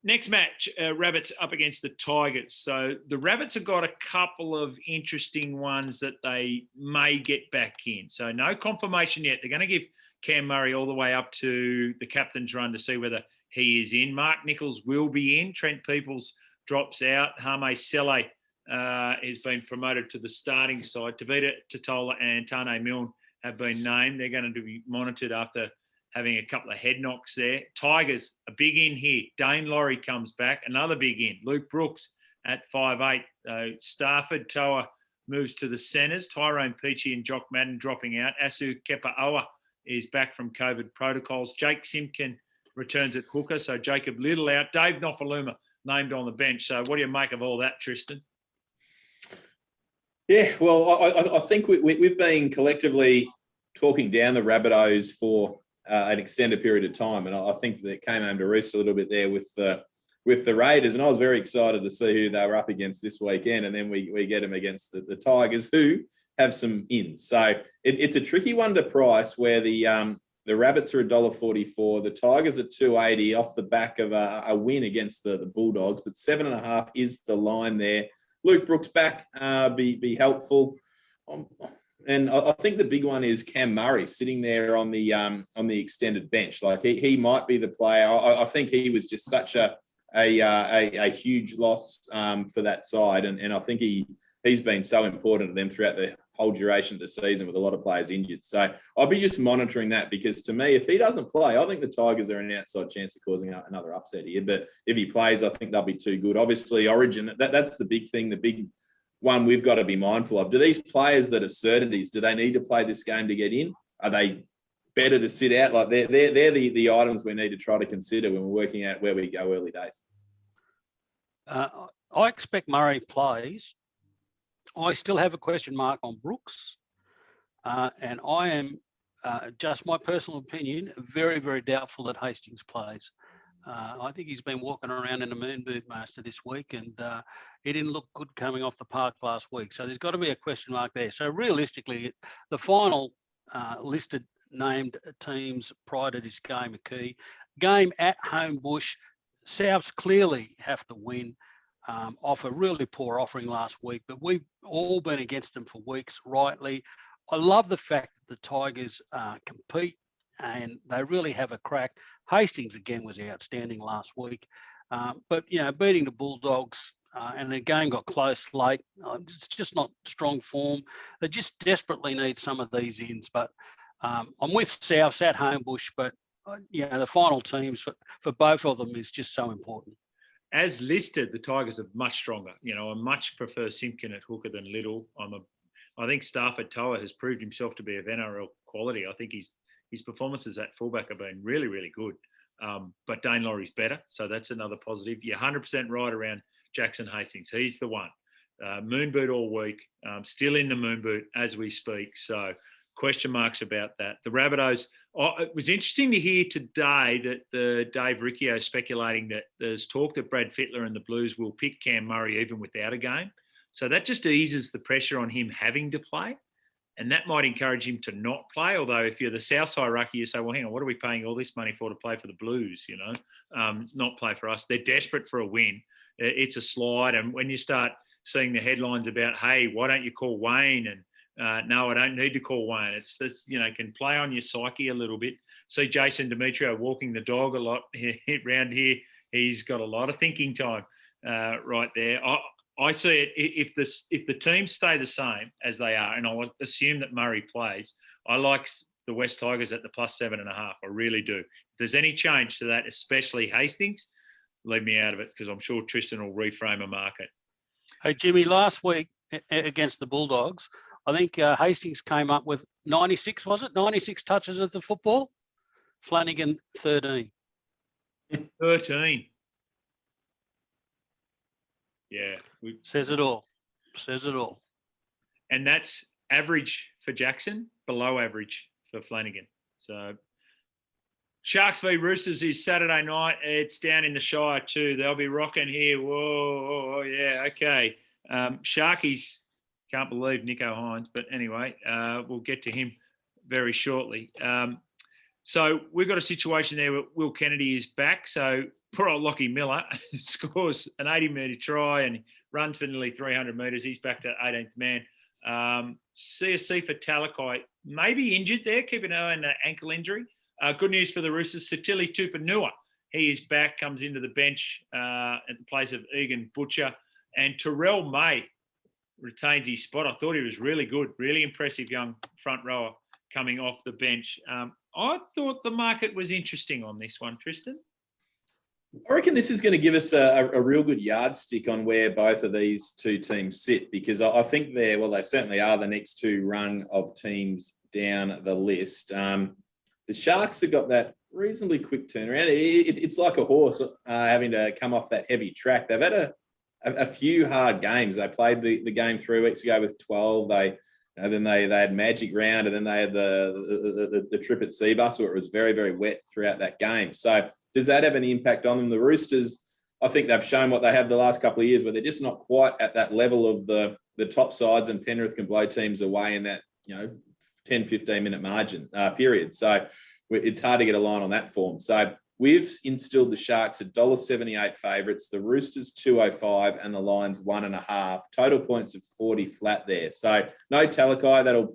Next match, Rabbits up against the Tigers. So the Rabbits have got a couple of interesting ones that they may get back in. So no confirmation yet. They're going to give Cam Murray all the way up to the captain's run to see whether he is in. Mark Nichols will be in. Trent Peoples drops out. Hame Sele has been promoted to the starting side. Tavita Totola and Tane Milne have been named. They're going to be monitored after having a couple of head knocks there. Tigers, a big in here. Dane Laurie comes back, another big in. Luke Brooks at 5'8". Stafford Toa moves to the centres. Tyrone Peachy and Jock Madden dropping out. Asu Kepaoa is back from COVID protocols. Jake Simpkin returns at hooker, so Jacob Little out. Dave Nofaluma named on the bench. So what do you make of all that, Tristan? Yeah, well, I think we've been collectively talking down the Rabbitohs for an extended period of time, and I think that came home to roost a little bit there with the Raiders, and I was very excited to see who they were up against this weekend, and then we get them against the Tigers, who have some ins. So it's a tricky one to price, where the Rabbits are $1.44, the Tigers are $2.80 off the back of a win against the Bulldogs, but 7.5 is the line there. Luke Brooks back, be helpful. And I think the big one is Cam Murray sitting there on the extended bench. Like he might be the player. I think he was just such a huge loss for that side, and I think he's been so important to them throughout the whole duration of the season with a lot of players injured. So I'll be just monitoring that, because to me, if he doesn't play, I think the Tigers are an outside chance of causing another upset here. But if he plays, I think they'll be too good. Obviously, Origin, that's the big thing, the big one we've got to be mindful of. Do these players that are certainties, do they need to play this game to get in? Are they better to sit out? Like they're the items we need to try to consider when we're working out where we go early days. I expect Murray plays. I still have a question mark on Brooks, and I am, just my personal opinion, very, very doubtful that Hastings plays. I think he's been walking around in a moon boot most of this week, and he didn't look good coming off the park last week. So there's got to be a question mark there. So realistically, the final listed named teams prior to this game are key. Game at home bush, Souths clearly have to win. Off a really poor offering last week, but we've all been against them for weeks, rightly. I love the fact that the Tigers compete and they really have a crack. Hastings, again, was outstanding last week. But, beating the Bulldogs and the game got close late, it's just not strong form. They just desperately need some of these ins. But I'm with Souths at home bush, but, the final teams for both of them is just so important. As listed, the Tigers are much stronger. I much prefer Simpkin at hooker than Little. I think Stafford Toa has proved himself to be of NRL quality. I think his performances at fullback have been really, really good. But Dane Laurie's better, so that's another positive. You're 100% right around Jackson Hastings. He's the one. Moon boot all week, still in the moon boot as we speak. So question marks about that. The Rabbitohs, it was interesting to hear today that Dave Riccio is speculating that there's talk that Brad Fittler and the Blues will pick Cam Murray even without a game. So that just eases the pressure on him having to play. And that might encourage him to not play. Although if you're the Southside Rucky, you say, well, hang on, what are we paying all this money for to play for the Blues, not play for us. They're desperate for a win. It's a slide. And when you start seeing the headlines about, hey, why don't you call Wayne? And no, I don't need to call Wayne. It's can play on your psyche a little bit. See Jason Demetrio walking the dog a lot around here. He's got a lot of thinking time right there. I see it if the teams stay the same as they are, and I'll assume that Murray plays. I like the West Tigers at the +7.5. I really do. If there's any change to that, especially Hastings, leave me out of it because I'm sure Tristan will reframe a market. Hey, Jimmy, last week against the Bulldogs, I think Hastings came up with 96, was it? 96 touches of the football. Flanagan, 13. 13. Yeah. Says it all. Says it all. And that's average for Jackson, below average for Flanagan. So Sharks v Roosters is Saturday night. It's down in the Shire too. They'll be rocking here. Whoa, yeah, okay. Sharkies, can't believe Nico Hines, but anyway, we'll get to him very shortly. So we've got a situation there where Will Kennedy is back. So poor old Lockie Miller scores an 80-metre try and runs for nearly 300 metres. He's back to 18th man. CSC for Talakai, maybe injured there. Keep an eye on the ankle injury. Good news for the Roosters. Satili Tupanua, he is back, comes into the bench at the place of Egan Butcher. And Terrell May retains his spot. I thought he was really good, really impressive young front rower coming off the bench. I thought the market was interesting on this one, Tristan. I reckon this is going to give us a real good yardstick on where both of these two teams sit, because I think they certainly are the next two rung of teams down the list. The Sharks have got that reasonably quick turnaround. It's like a horse having to come off that heavy track. They've had a few hard games. They played the game 3 weeks ago with 12. Then they had Magic Round, and then they had the trip at Seabus where it was very, very wet throughout that game. So does that have any impact on them? The Roosters, I think they've shown what they have the last couple of years, where they're just not quite at that level of the top sides, and Penrith can blow teams away in that 10, 15-minute margin period. So it's hard to get a line on that form. So we've instilled the Sharks at $1.78 favourites, the Roosters 2.05, and the Lions 1.5. Total points of 40 flat there. So no Talakai,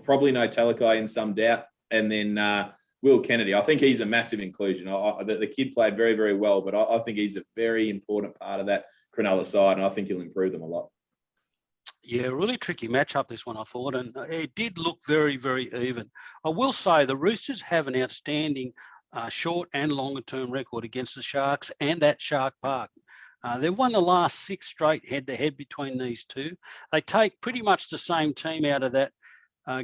probably no Talakai in some doubt. And then Will Kennedy, I think he's a massive inclusion. The kid played very, very well, but I think he's a very important part of that Cronulla side, and I think he'll improve them a lot. Yeah, really tricky matchup, this one, I thought, and it did look very, very even. I will say the Roosters have an outstanding short and longer term record against the Sharks and at Shark Park. They've won the last 6 straight head-to-head between these two. They take pretty much the same team out of that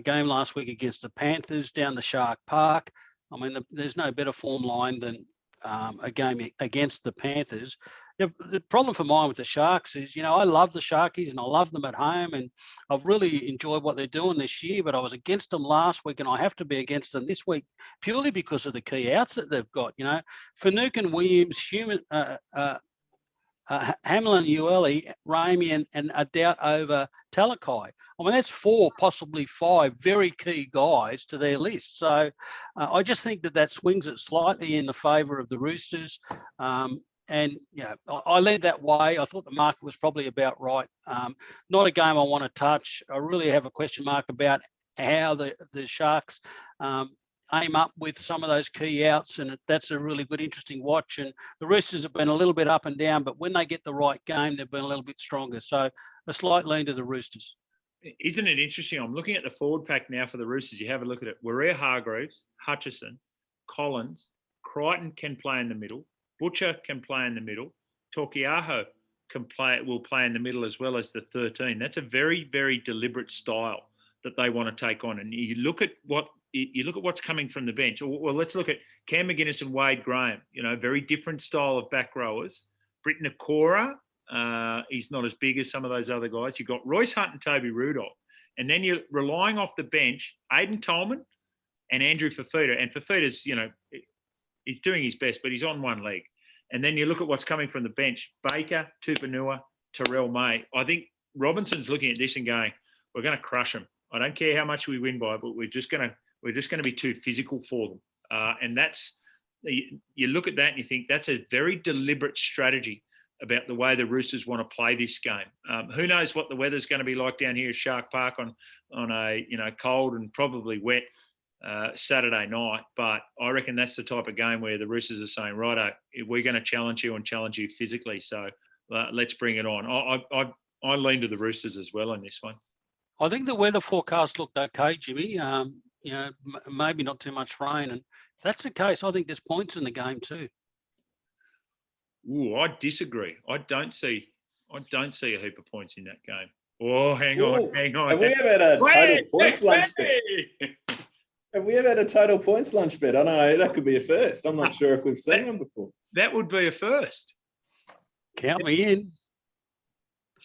game last week against the Panthers down the Shark Park. I mean, there's no better form line than a game against the Panthers. The problem for mine with the Sharks is, I love the Sharkies and I love them at home, and I've really enjoyed what they're doing this year, but I was against them last week and I have to be against them this week purely because of the key outs that they've got. Finucane, Williams, Hamlin, Ueli, Ramey, and a doubt over Talakai. I mean, that's 4, possibly 5 very key guys to their list. So I just think that swings it slightly in the favour of the Roosters. And, I led that way. I thought the market was probably about right. Not a game I want to touch. I really have a question mark about how the Sharks aim up with some of those key outs, and that's a really good, interesting watch. And the Roosters have been a little bit up and down, but when they get the right game, they've been a little bit stronger. So a slight lean to the Roosters. Isn't it interesting? I'm looking at the forward pack now for the Roosters. You have a look at it. Warrior Hargreaves, Hutchison, Collins, Crichton can play in the middle. Butcher can play in the middle. Torquiaho will play in the middle as well as the 13. That's a very, very deliberate style that they want to take on. And you look at what's coming from the bench. Well, let's look at Cam McGuinness and Wade Graham. Very different style of back rowers. Britton Okora, he's not as big as some of those other guys. You've got Royce Hunt and Toby Rudolph. And then you're relying off the bench, Aiden Tolman and Andrew Fafita. And Fafita's, he's doing his best, but he's on one leg. And then you look at what's coming from the bench: Baker, Tupanua, Terrell May. I think Robinson's looking at this and going, "We're going to crush them. I don't care how much we win by, but we're just going to be too physical for them." And that's, you look at that and you think that's a very deliberate strategy about the way the Roosters want to play this game. Who knows what the weather's going to be like down here at Shark Park on a cold and probably wet Saturday night, but I reckon that's the type of game where the Roosters are saying, righto, we're going to challenge you and challenge you physically. So let's bring it on. I lean to the Roosters as well on this one. I think the weather forecast looked okay, Jimmy. Maybe not too much rain, and if that's the case, I think there's points in the game too. Ooh, I disagree. I don't see a heap of points in that game. Oh, hang on. Have we ever had a total points lunch bet? Have we ever had a total points lunch bet? I know that could be a first. I'm not sure if we've seen one before. That would be a first. Count me in.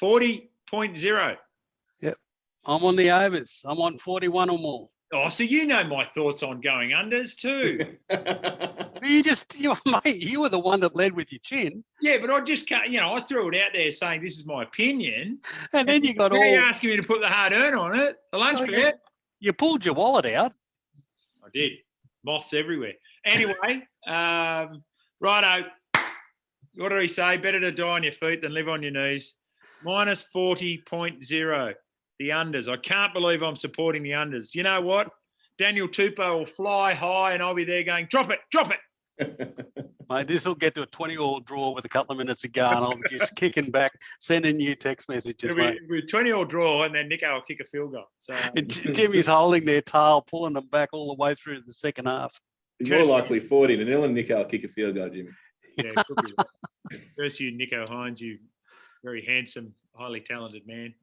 40.0. Yep. I'm on the overs. I'm on 41 or more. Oh, so you know my thoughts on going unders too. You were the one that led with your chin. Yeah, but I just can't, I threw it out there saying this is my opinion. And then you got now you're asking me to put the hard earn on it, the lunch bet. You pulled your wallet out. I did. Moths everywhere. Anyway, righto. What do we say? Better to die on your feet than live on your knees. Minus 40.0. The unders. I can't believe I'm supporting the unders. You know what? Daniel Tupou will fly high and I'll be there going, drop it. Mate, this will get to a 20-all draw with a couple of minutes to go and I'll be just kicking back, sending you text messages. It'll be a 20-all draw and then Nico will kick a field goal. So Jimmy's holding their tail, pulling them back all the way through to the second half. More likely 40-0 and Nico will kick a field goal, Jimmy. Yeah, could be right. First you, Nico Hines, you very handsome, highly talented man.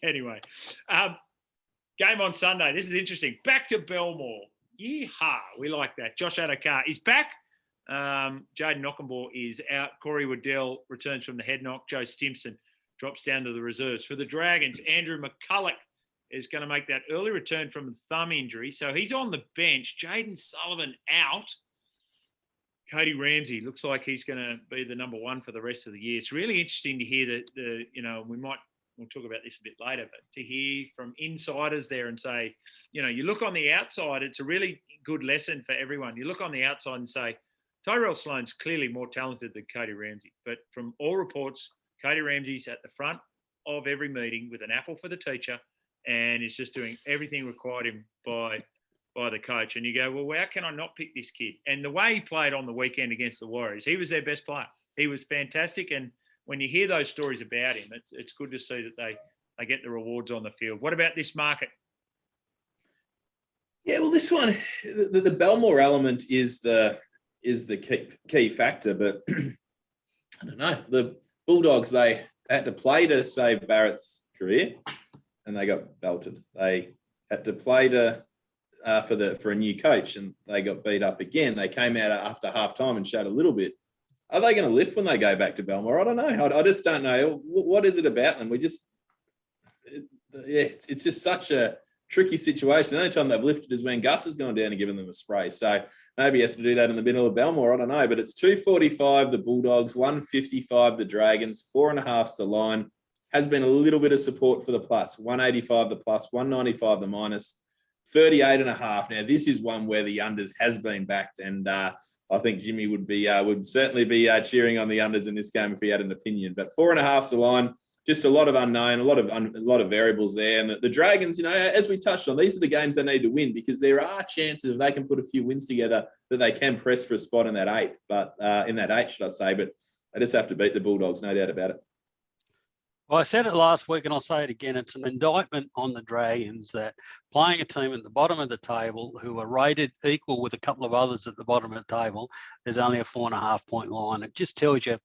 Anyway, game on Sunday. This is interesting. Back to Belmore. Yeehaw. We like that. Josh Adokar is back. Jaden Knockenbaugh is out. Corey Waddell returns from the head knock. Joe Stimson drops down to the reserves. For the Dragons, Andrew McCulloch is going to make that early return from a thumb injury. So he's on the bench. Jaden Sullivan out. Cody Ramsey looks like he's going to be the number one for the rest of the year. It's really interesting to hear that we'll talk about this a bit later, but to hear from insiders there and say, you look on the outside, it's a really good lesson for everyone. You look on the outside and say, Tyrell Sloan's clearly more talented than Cody Ramsey. But from all reports, Cody Ramsey's at the front of every meeting with an apple for the teacher and is just doing everything required him by the coach. And you go, well, how can I not pick this kid? And the way he played on the weekend against the Warriors, he was their best player. He was fantastic. And when you hear those stories about him, it's good to see that they get the rewards on the field. What about this market? Yeah, well, this one, the Belmore element is the key factor, but I don't know. The Bulldogs, they had to play to save Barrett's career, and they got belted. They had to play for a new coach, and they got beat up again. They came out after halftime and showed a little bit. Are they going to lift when they go back to Belmore? I don't know. I just don't know. What is it about them? It's just such a tricky situation. The only time they've lifted is when Gus has gone down and given them a spray. So maybe he has to do that in the middle of Belmore. I don't know. But it's 245 the Bulldogs, 155 the Dragons, 4.5's the line. Has been a little bit of support for the plus, 185 the plus, 195 the minus, 38.5. Now, this is one where the unders has been backed, and I think Jimmy would certainly be cheering on the unders in this game if he had an opinion. But 4.5's the line. Just a lot of unknown, a lot of variables there. And the Dragons, as we touched on, these are the games they need to win because there are chances if they can put a few wins together that they can press for a spot in that eight. But in that eight, should I say? But they just have to beat the Bulldogs, no doubt about it. Well, I said it last week and I'll say it again. It's an indictment on the Dragons that playing a team at the bottom of the table who are rated equal with a couple of others at the bottom of the table, there's only a 4.5 point line. It just tells you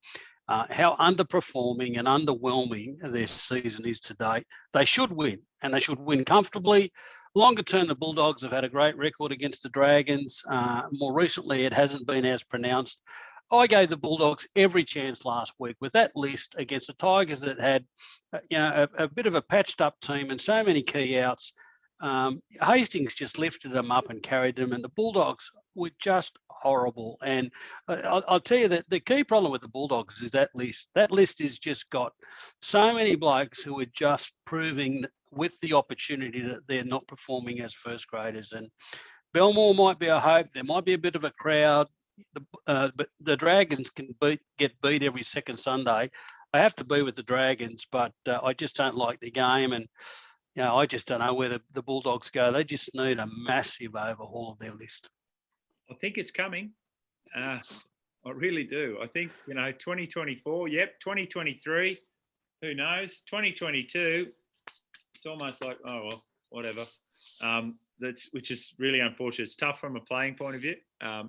how underperforming and underwhelming their season is to date. They should win, and they should win comfortably. Longer term, the Bulldogs have had a great record against the Dragons. More recently, it hasn't been as pronounced. I gave the Bulldogs every chance last week with that list against the Tigers that had, a bit of a patched up team and so many key outs. Hastings just lifted them up and carried them, and the Bulldogs were just horrible. And I'll tell you that the key problem with the Bulldogs is that list. That list has just got so many blokes who are just proving with the opportunity that they're not performing as first graders. And Belmore might be a hope. There might be a bit of a crowd. But the Dragons can get beat every second Sunday. I have to be with the Dragons, but I just don't like the game. And I just don't know where the Bulldogs go. They just need a massive overhaul of their list. I think it's coming. I I really do. I think, 2024, yep, 2023, who knows? 2022, it's almost like, oh, well, whatever. Which is really unfortunate. It's tough from a playing point of view.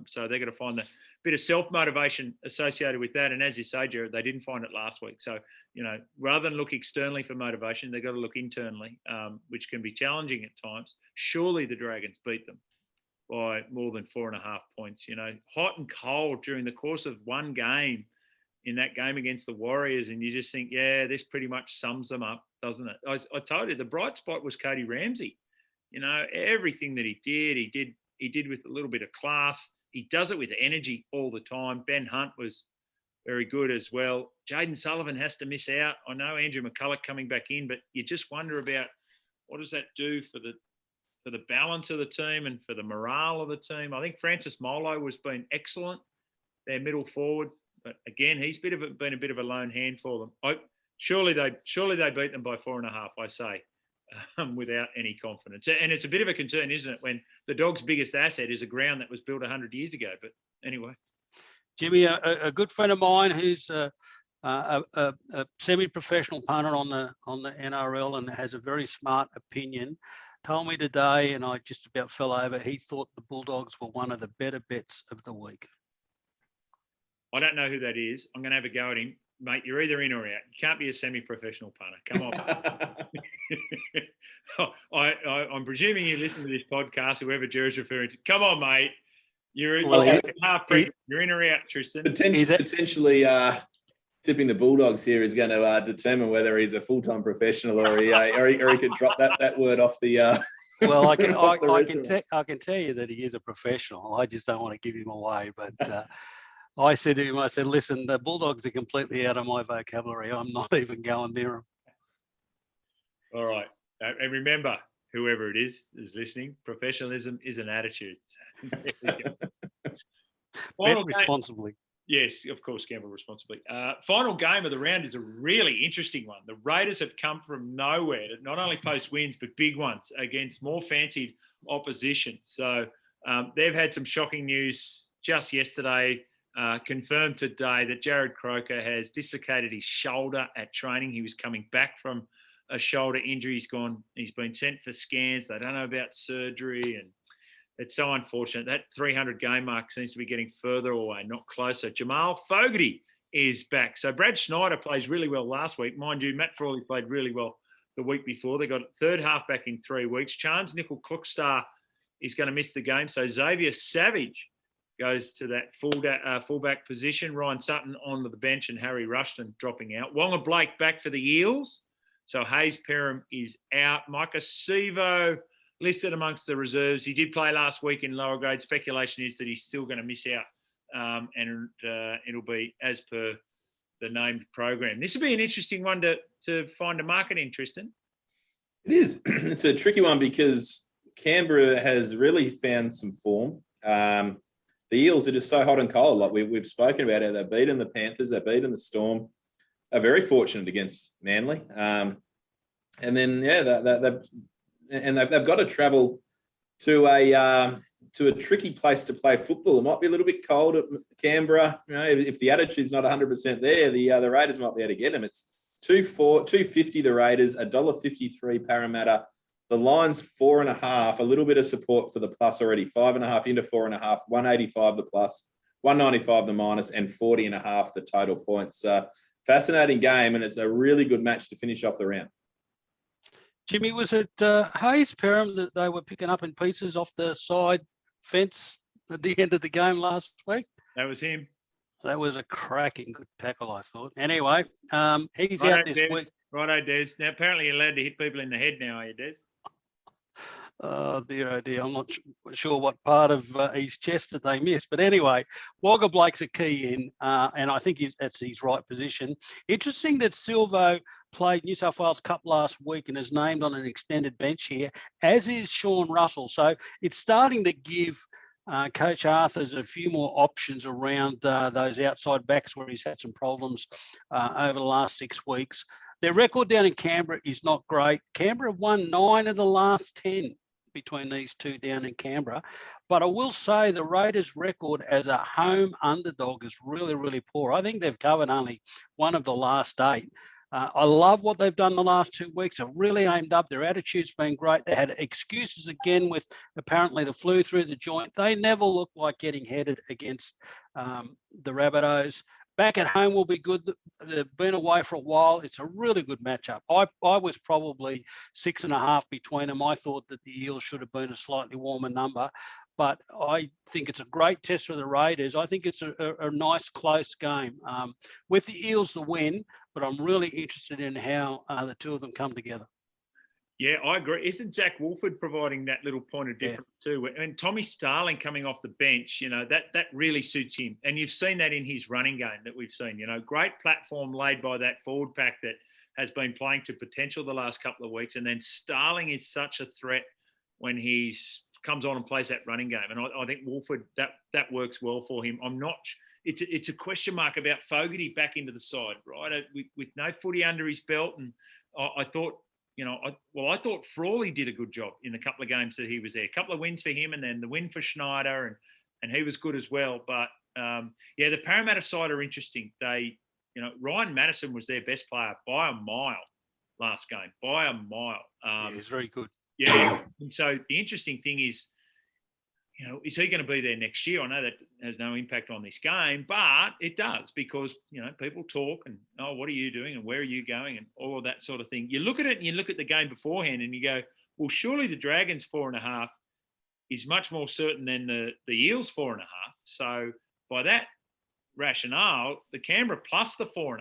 So they're going to find a bit of self-motivation associated with that. And as you say, Gerard, they didn't find it last week. So, rather than look externally for motivation, they've got to look internally, which can be challenging at times. Surely the Dragons beat them by more than 4.5 points. Hot and cold during the course of one game, in that game against the Warriors, and you just think, yeah, this pretty much sums them up, doesn't it? I told you, the bright spot was Cody Ramsey. Everything that he did with a little bit of class. He does it with energy all the time. Ben Hunt was very good as well. Jaden Sullivan has to miss out. I know Andrew McCulloch coming back in, but you just wonder about what does that do for the balance of the team and for the morale of the team. I think Francis Molo has been excellent, their middle forward. But again, he's been a bit of a lone hand for them. Surely they beat them by 4.5. I say, without any confidence. And it's a bit of a concern, isn't it, when the Dogs' biggest asset is a ground that was built 100 years ago. But anyway, Jimmy, a good friend of mine who's a semi-professional punter on the NRL and has a very smart opinion, told me today, and I just about fell over. He thought the Bulldogs were one of the better bets of the week. I don't know who that is. I'm going to have a go at him. Mate, you're either in or out. You can't be a semi-professional punter. Come on. I'm presuming you listen to this podcast, whoever Gerard's referring to. Come on, mate. You're half pregnant. You're in or out, Tristan. Potentially tipping the Bulldogs here is going to determine whether he's a full-time professional or he could drop that word off the. Well, I can tell you that he is a professional. I just don't want to give him away, but. I said to him, listen, the Bulldogs are completely out of my vocabulary. I'm not even going near them. All right. And remember, whoever it is listening, professionalism is an attitude. Bet responsibly. Yes, of course, gamble responsibly. Final game of the round is a really interesting one. The Raiders have come from nowhere to not only post wins, but big ones against more fancied opposition. So they've had some shocking news just yesterday. Confirmed today that Jared Croker has dislocated his shoulder at training. He was coming back from a shoulder injury. He's been sent for scans. They don't know about surgery, and it's so unfortunate. That 300 game mark seems to be getting further away, not closer. Jamal Fogarty is back. So Brad Schneider plays really well last week. Mind you, Matt Frawley played really well the week before. They got third half back in 3 weeks. Chance Nickel-Cookstar is going to miss the game. So Xavier Savage goes to that fullback position. Ryan Sutton on the bench and Harry Rushton dropping out. Wonga Blake back for the Eels. So Hayes Perham is out. Micah Sevo listed amongst the reserves. He did play last week in lower grade. Speculation is that he's still going to miss out, and it'll be as per the named program. This will be an interesting one to find a market in, Tristan. It is. It's a tricky one because Canberra has really found some form. The Eels are just so hot and cold. Like we've spoken about how they've beaten the Panthers, they've beaten the Storm, are very fortunate against Manly. And then, they've got to travel to a tricky place to play football. It might be a little bit cold at Canberra. If the attitude's not 100% there, the Raiders might be able to get them. It's $2.50 the Raiders, $1.53 Parramatta. The line's 4.5, a little bit of support for the plus already. 5.5 into 4.5, 185 the plus, 195 the minus, and 40.5 the total points. Fascinating game, and it's a really good match to finish off the round. Jimmy, was it Hayes Perham that they were picking up in pieces off the side fence at the end of the game last week? That was him. That was a cracking good tackle, I thought. Anyway, he's out this week. Righto, Des. Now, apparently you're allowed to hit people in the head now, are you, Des? Oh dear. I'm not sure what part of his chest that they missed. But anyway, Wagga Blake's a key in, and I think that's his right position. Interesting that Silvo played New South Wales Cup last week and is named on an extended bench here, as is Sean Russell. So it's starting to give Coach Arthur's a few more options around those outside backs where he's had some problems over the last 6 weeks. Their record down in Canberra is not great. Canberra have won 9 of the last 10 between these two down in Canberra. But I will say the Raiders' record as a home underdog is really, really poor. I think they've covered only one of the last 8. I love what they've done the last 2 weeks. They've really aimed up. Their attitude's been great. They had excuses again with apparently the flu through the joint. They never look like getting headed against the Rabbitohs. Back at home will be good. They've been away for a while. It's a really good matchup. I was probably 6.5 between them. I thought that the Eels should have been a slightly warmer number, but I think it's a great test for the Raiders. I think it's a nice, close game. With the Eels the win, but I'm really interested in how the two of them come together. Yeah, I agree. Isn't Zach Wolford providing that little point of difference too? And Tommy Starling coming off the bench, that really suits him. And you've seen that in his running game that we've seen. Great platform laid by that forward pack that has been playing to potential the last couple of weeks. And then Starling is such a threat when he's comes on and plays that running game. And I think Wolford, that works well for him. It's a question mark about Fogarty back into the side, right? With no footy under his belt. And I thought, I thought Frawley did a good job in the couple of games that he was there. A couple of wins for him, and then the win for Schneider, and he was good as well. But the Parramatta side are interesting. Ryan Madison was their best player by a mile last game, by a mile. He's very good. Yeah. And so the interesting thing is, is he going to be there next year? I know that has no impact on this game, but it does because, people talk and, oh, what are you doing and where are you going and all of that sort of thing. You look at it and you look at the game beforehand and you go, well, surely the Dragons 4.5 is much more certain than the Eels 4.5. So by that rationale, the Canberra plus the 4.5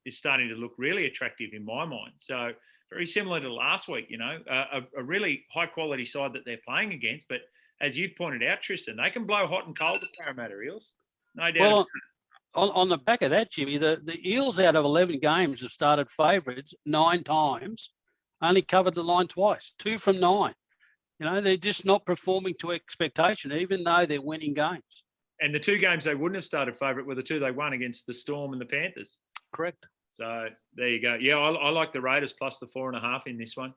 is starting to look really attractive in my mind. So very similar to last week, a really high quality side that they're playing against, but as you pointed out, Tristan, they can blow hot and cold the Parramatta Eels. No doubt. Well, on the back of that, Jimmy, the Eels out of 11 games have started favourites 9 times, only covered the line twice, 2 from 9. They're just not performing to expectation, even though they're winning games. And the 2 games they wouldn't have started favourite were the 2 they won against the Storm and the Panthers. Correct. So there you go. Yeah, I like the Raiders plus the 4.5 in this one.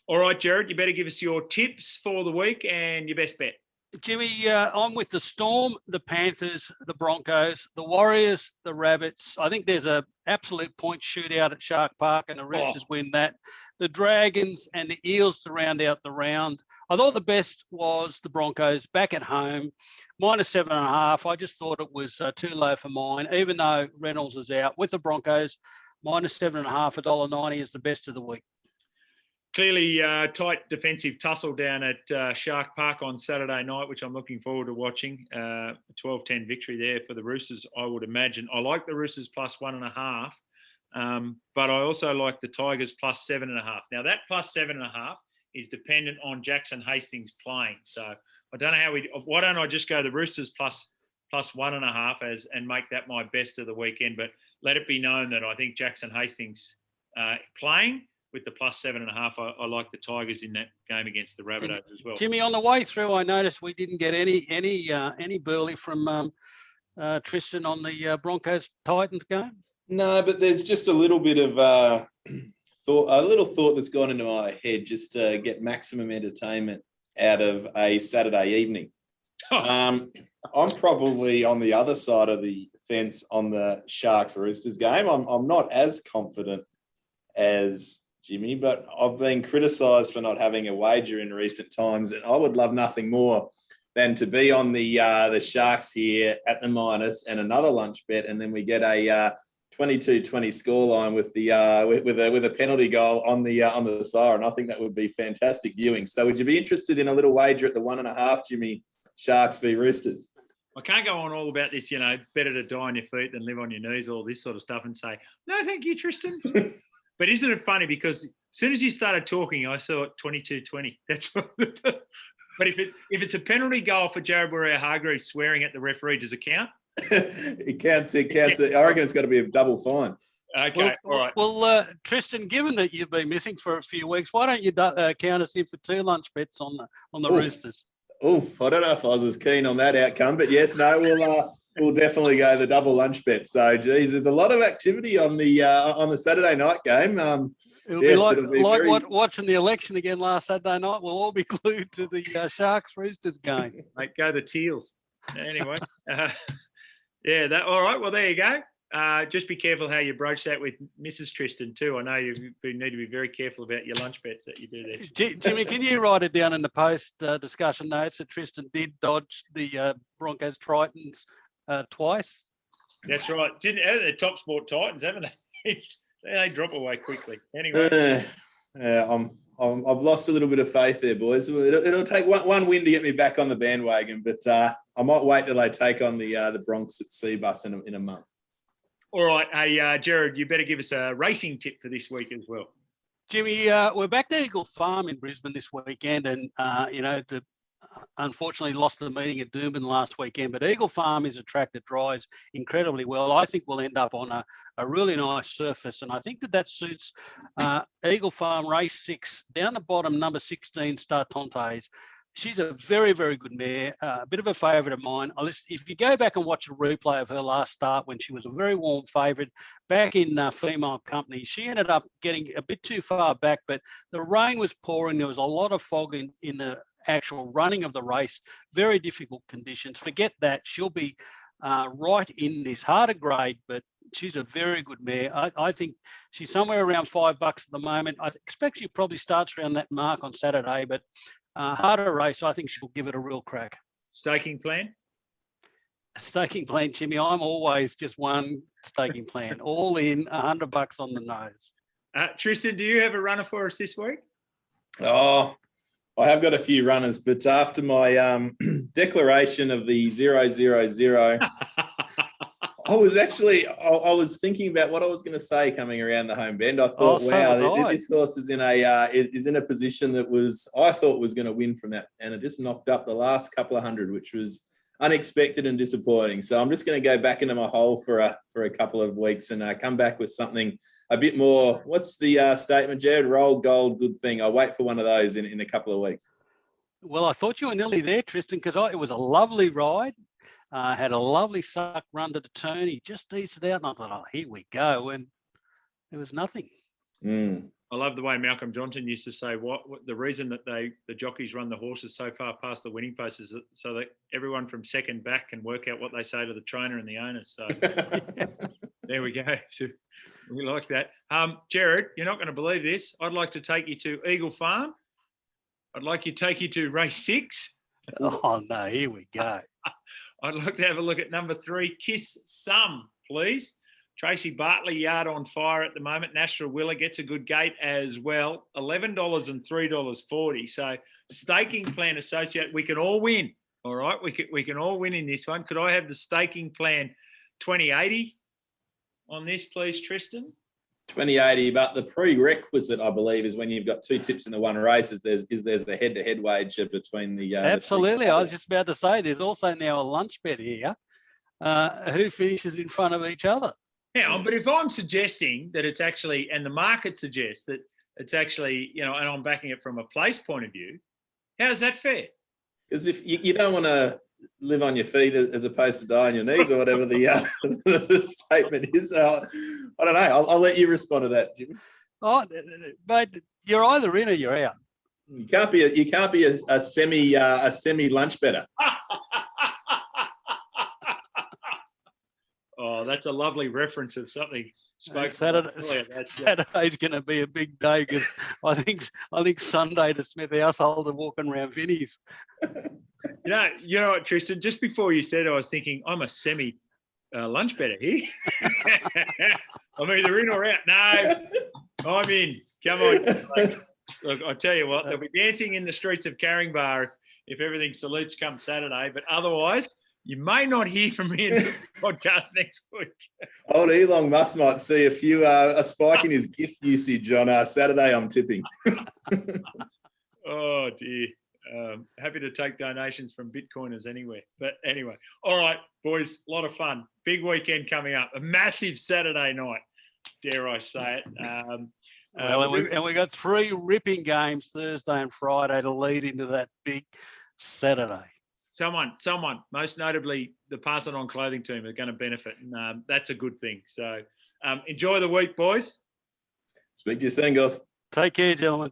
All right, Gerard, you better give us your tips for the week and your best bet. Jimmy, I'm with the Storm, the Panthers, the Broncos, the Warriors, the Rabbits. I think there's an absolute point shootout at Shark Park and the Roosters win that. The Dragons and the Eels to round out the round. I thought the best was the Broncos back at home, -7.5. I just thought it was too low for mine, even though Reynolds is out. With the Broncos, -7.5, $1.90 is the best of the week. Clearly, tight defensive tussle down at Shark Park on Saturday night, which I'm looking forward to watching. 12-10 victory there for the Roosters, I would imagine. I like the Roosters plus 1.5, but I also like the Tigers plus 7.5. Now, that plus 7.5 is dependent on Jackson Hastings playing. So I don't know why don't I just go the Roosters plus 1.5 and make that my best of the weekend? But let it be known that I think Jackson Hastings playing with the plus 7.5, I like the Tigers in that game against the Rabbitohs as well. Jimmy, on the way through, I noticed we didn't get any burley from Tristan on the Broncos Titans game. No, but there's just a little bit of thought that's gone into my head just to get maximum entertainment out of a Saturday evening. I'm probably on the other side of the fence on the Sharks Roosters game. I'm not as confident as Jimmy, but I've been criticised for not having a wager in recent times, and I would love nothing more than to be on the Sharks here at the minus and another lunch bet, and then we get a 22-20 scoreline with a penalty goal on the siren. I think that would be fantastic viewing. So, would you be interested in a little wager at the 1.5, Jimmy? Sharks v Roosters. I can't go on all about this, better to die on your feet than live on your knees, all this sort of stuff, and say, no, thank you, Tristan. But isn't it funny? Because as soon as you started talking, I saw it 22-20. That's what. But if it's a penalty goal for Jared Warrior-Hargreaves swearing at the referee, does it count? It counts. I reckon it's got to be a double fine. Okay, all right. Well, Tristan, given that you've been missing for a few weeks, why don't you count us in for 2 lunch bets on the Roosters? Oof, I don't know if I was as keen on that outcome, but yes, no, we'll definitely go the double lunch bet. So, geez, there's a lot of activity on the Saturday night game. It'll be like watching the election again last Saturday night. We'll all be glued to the Sharks Roosters game. Mate, go the Teals. Anyway, all right. Well, there you go. Just be careful how you broach that with Mrs. Tristan too. I know you need to be very careful about your lunch bets that you do there. Jimmy, can you write it down in the post discussion notes that Tristan did dodge the Broncos Titans twice? That's right. The TopSport Titans, haven't they? They drop away quickly. Anyway. I've lost a little bit of faith there, boys. It'll take one win to get me back on the bandwagon, but I might wait till they take on the Bronx at Seabus in a month. All right. Hey, Gerard, you better give us a racing tip for this week as well. Jimmy, we're back to Eagle Farm in Brisbane this weekend, and unfortunately lost the meeting at Doomben last weekend, but Eagle Farm is a track that drives incredibly well. I think we'll end up on a really nice surface, and I think that suits Eagle Farm race 6 down the bottom, number 16, Startontes. She's a very, very good mare, a bit of a favourite of mine. If you go back and watch a replay of her last start when she was a very warm favourite back in female company, she ended up getting a bit too far back, but the rain was pouring. There was a lot of fog in the actual running of the race, very difficult conditions. Forget that. She'll be right in this, harder grade, but she's a very good mare. I think she's somewhere around $5 at the moment. I expect she probably starts around that mark on Saturday, but harder race, I think she'll give it a real crack. Staking plan? Staking plan, Jimmy. I'm always just one staking plan, all in, $100 on the nose. Tristan, do you have a runner for us this week? Oh, I have got a few runners, but after my declaration of the 000, I was thinking about what I was going to say coming around the home bend. I thought, this horse is in a position that I thought was going to win from that, and it just knocked up the last couple of hundred, which was unexpected and disappointing. So I'm just going to go back into my hole for a couple of weeks and come back with something a bit more. What's the statement, Gerard? Roll gold, good thing. I'll wait for one of those in a couple of weeks. Well, I thought you were nearly there, Tristan, because it was a lovely ride. Had a lovely suck run to the turn. He just eased it out, and I thought, here we go. And there was nothing. I love the way Malcolm Johnson used to say, what the reason that the jockeys run the horses so far past the winning post is so that everyone from second back can work out what they say to the trainer and the owners. So there we go. So we like that. Gerard, you're not going to believe this. I'd like to take you to Eagle Farm. I'd like to take you to race 6. Oh, no, here we go. I'd like to have a look at number 3, Kiss Some, please. Tracy Bartley, yard on fire at the moment. Nashville Willer gets a good gate as well. $11 and $3.40. So staking plan associate, we can all win. All right, we can all win in this one. Could I have the staking plan 2080 on this, please, Tristan? 2080, but the prerequisite, I believe, is when you've got 2 tips in the one race, there's the head-to-head wager between the... Absolutely. I was just about to say, there's also now a lunch bet here. Who finishes in front of each other? Yeah, but if I'm suggesting that it's actually, and the market suggests that it's actually, and I'm backing it from a place point of view, how's that fair? Because if you don't want to live on your feet as opposed to die on your knees or whatever the statement is. I don't know. I'll let you respond to that, Jimmy. Oh, but you're either in or you're out. You can't be a semi lunch better. Oh, that's a lovely reference of something. Saturday's going to be a big day because I think Sunday the Smith household are walking around Vinnies. You know what, Tristan? Just before you said it, I was thinking I'm a semi lunch better here. I'm either in or out. No, I'm in. Come on. Look, I tell you what, they'll be dancing in the streets of Caringbah if everything salutes come Saturday. But otherwise, you may not hear from me in the podcast next week. Old Elon Musk might see a spike in his gift usage on Saturday. I'm tipping. Oh dear. Happy to take donations from Bitcoiners anywhere. But anyway, all right, boys, a lot of fun. Big weekend coming up. A massive Saturday night, dare I say it. And we got 3 ripping games Thursday and Friday to lead into that big Saturday. Someone, most notably the Pass It On clothing team, are going to benefit, and that's a good thing. So enjoy the week, boys. Speak to you soon, guys. Take care, gentlemen.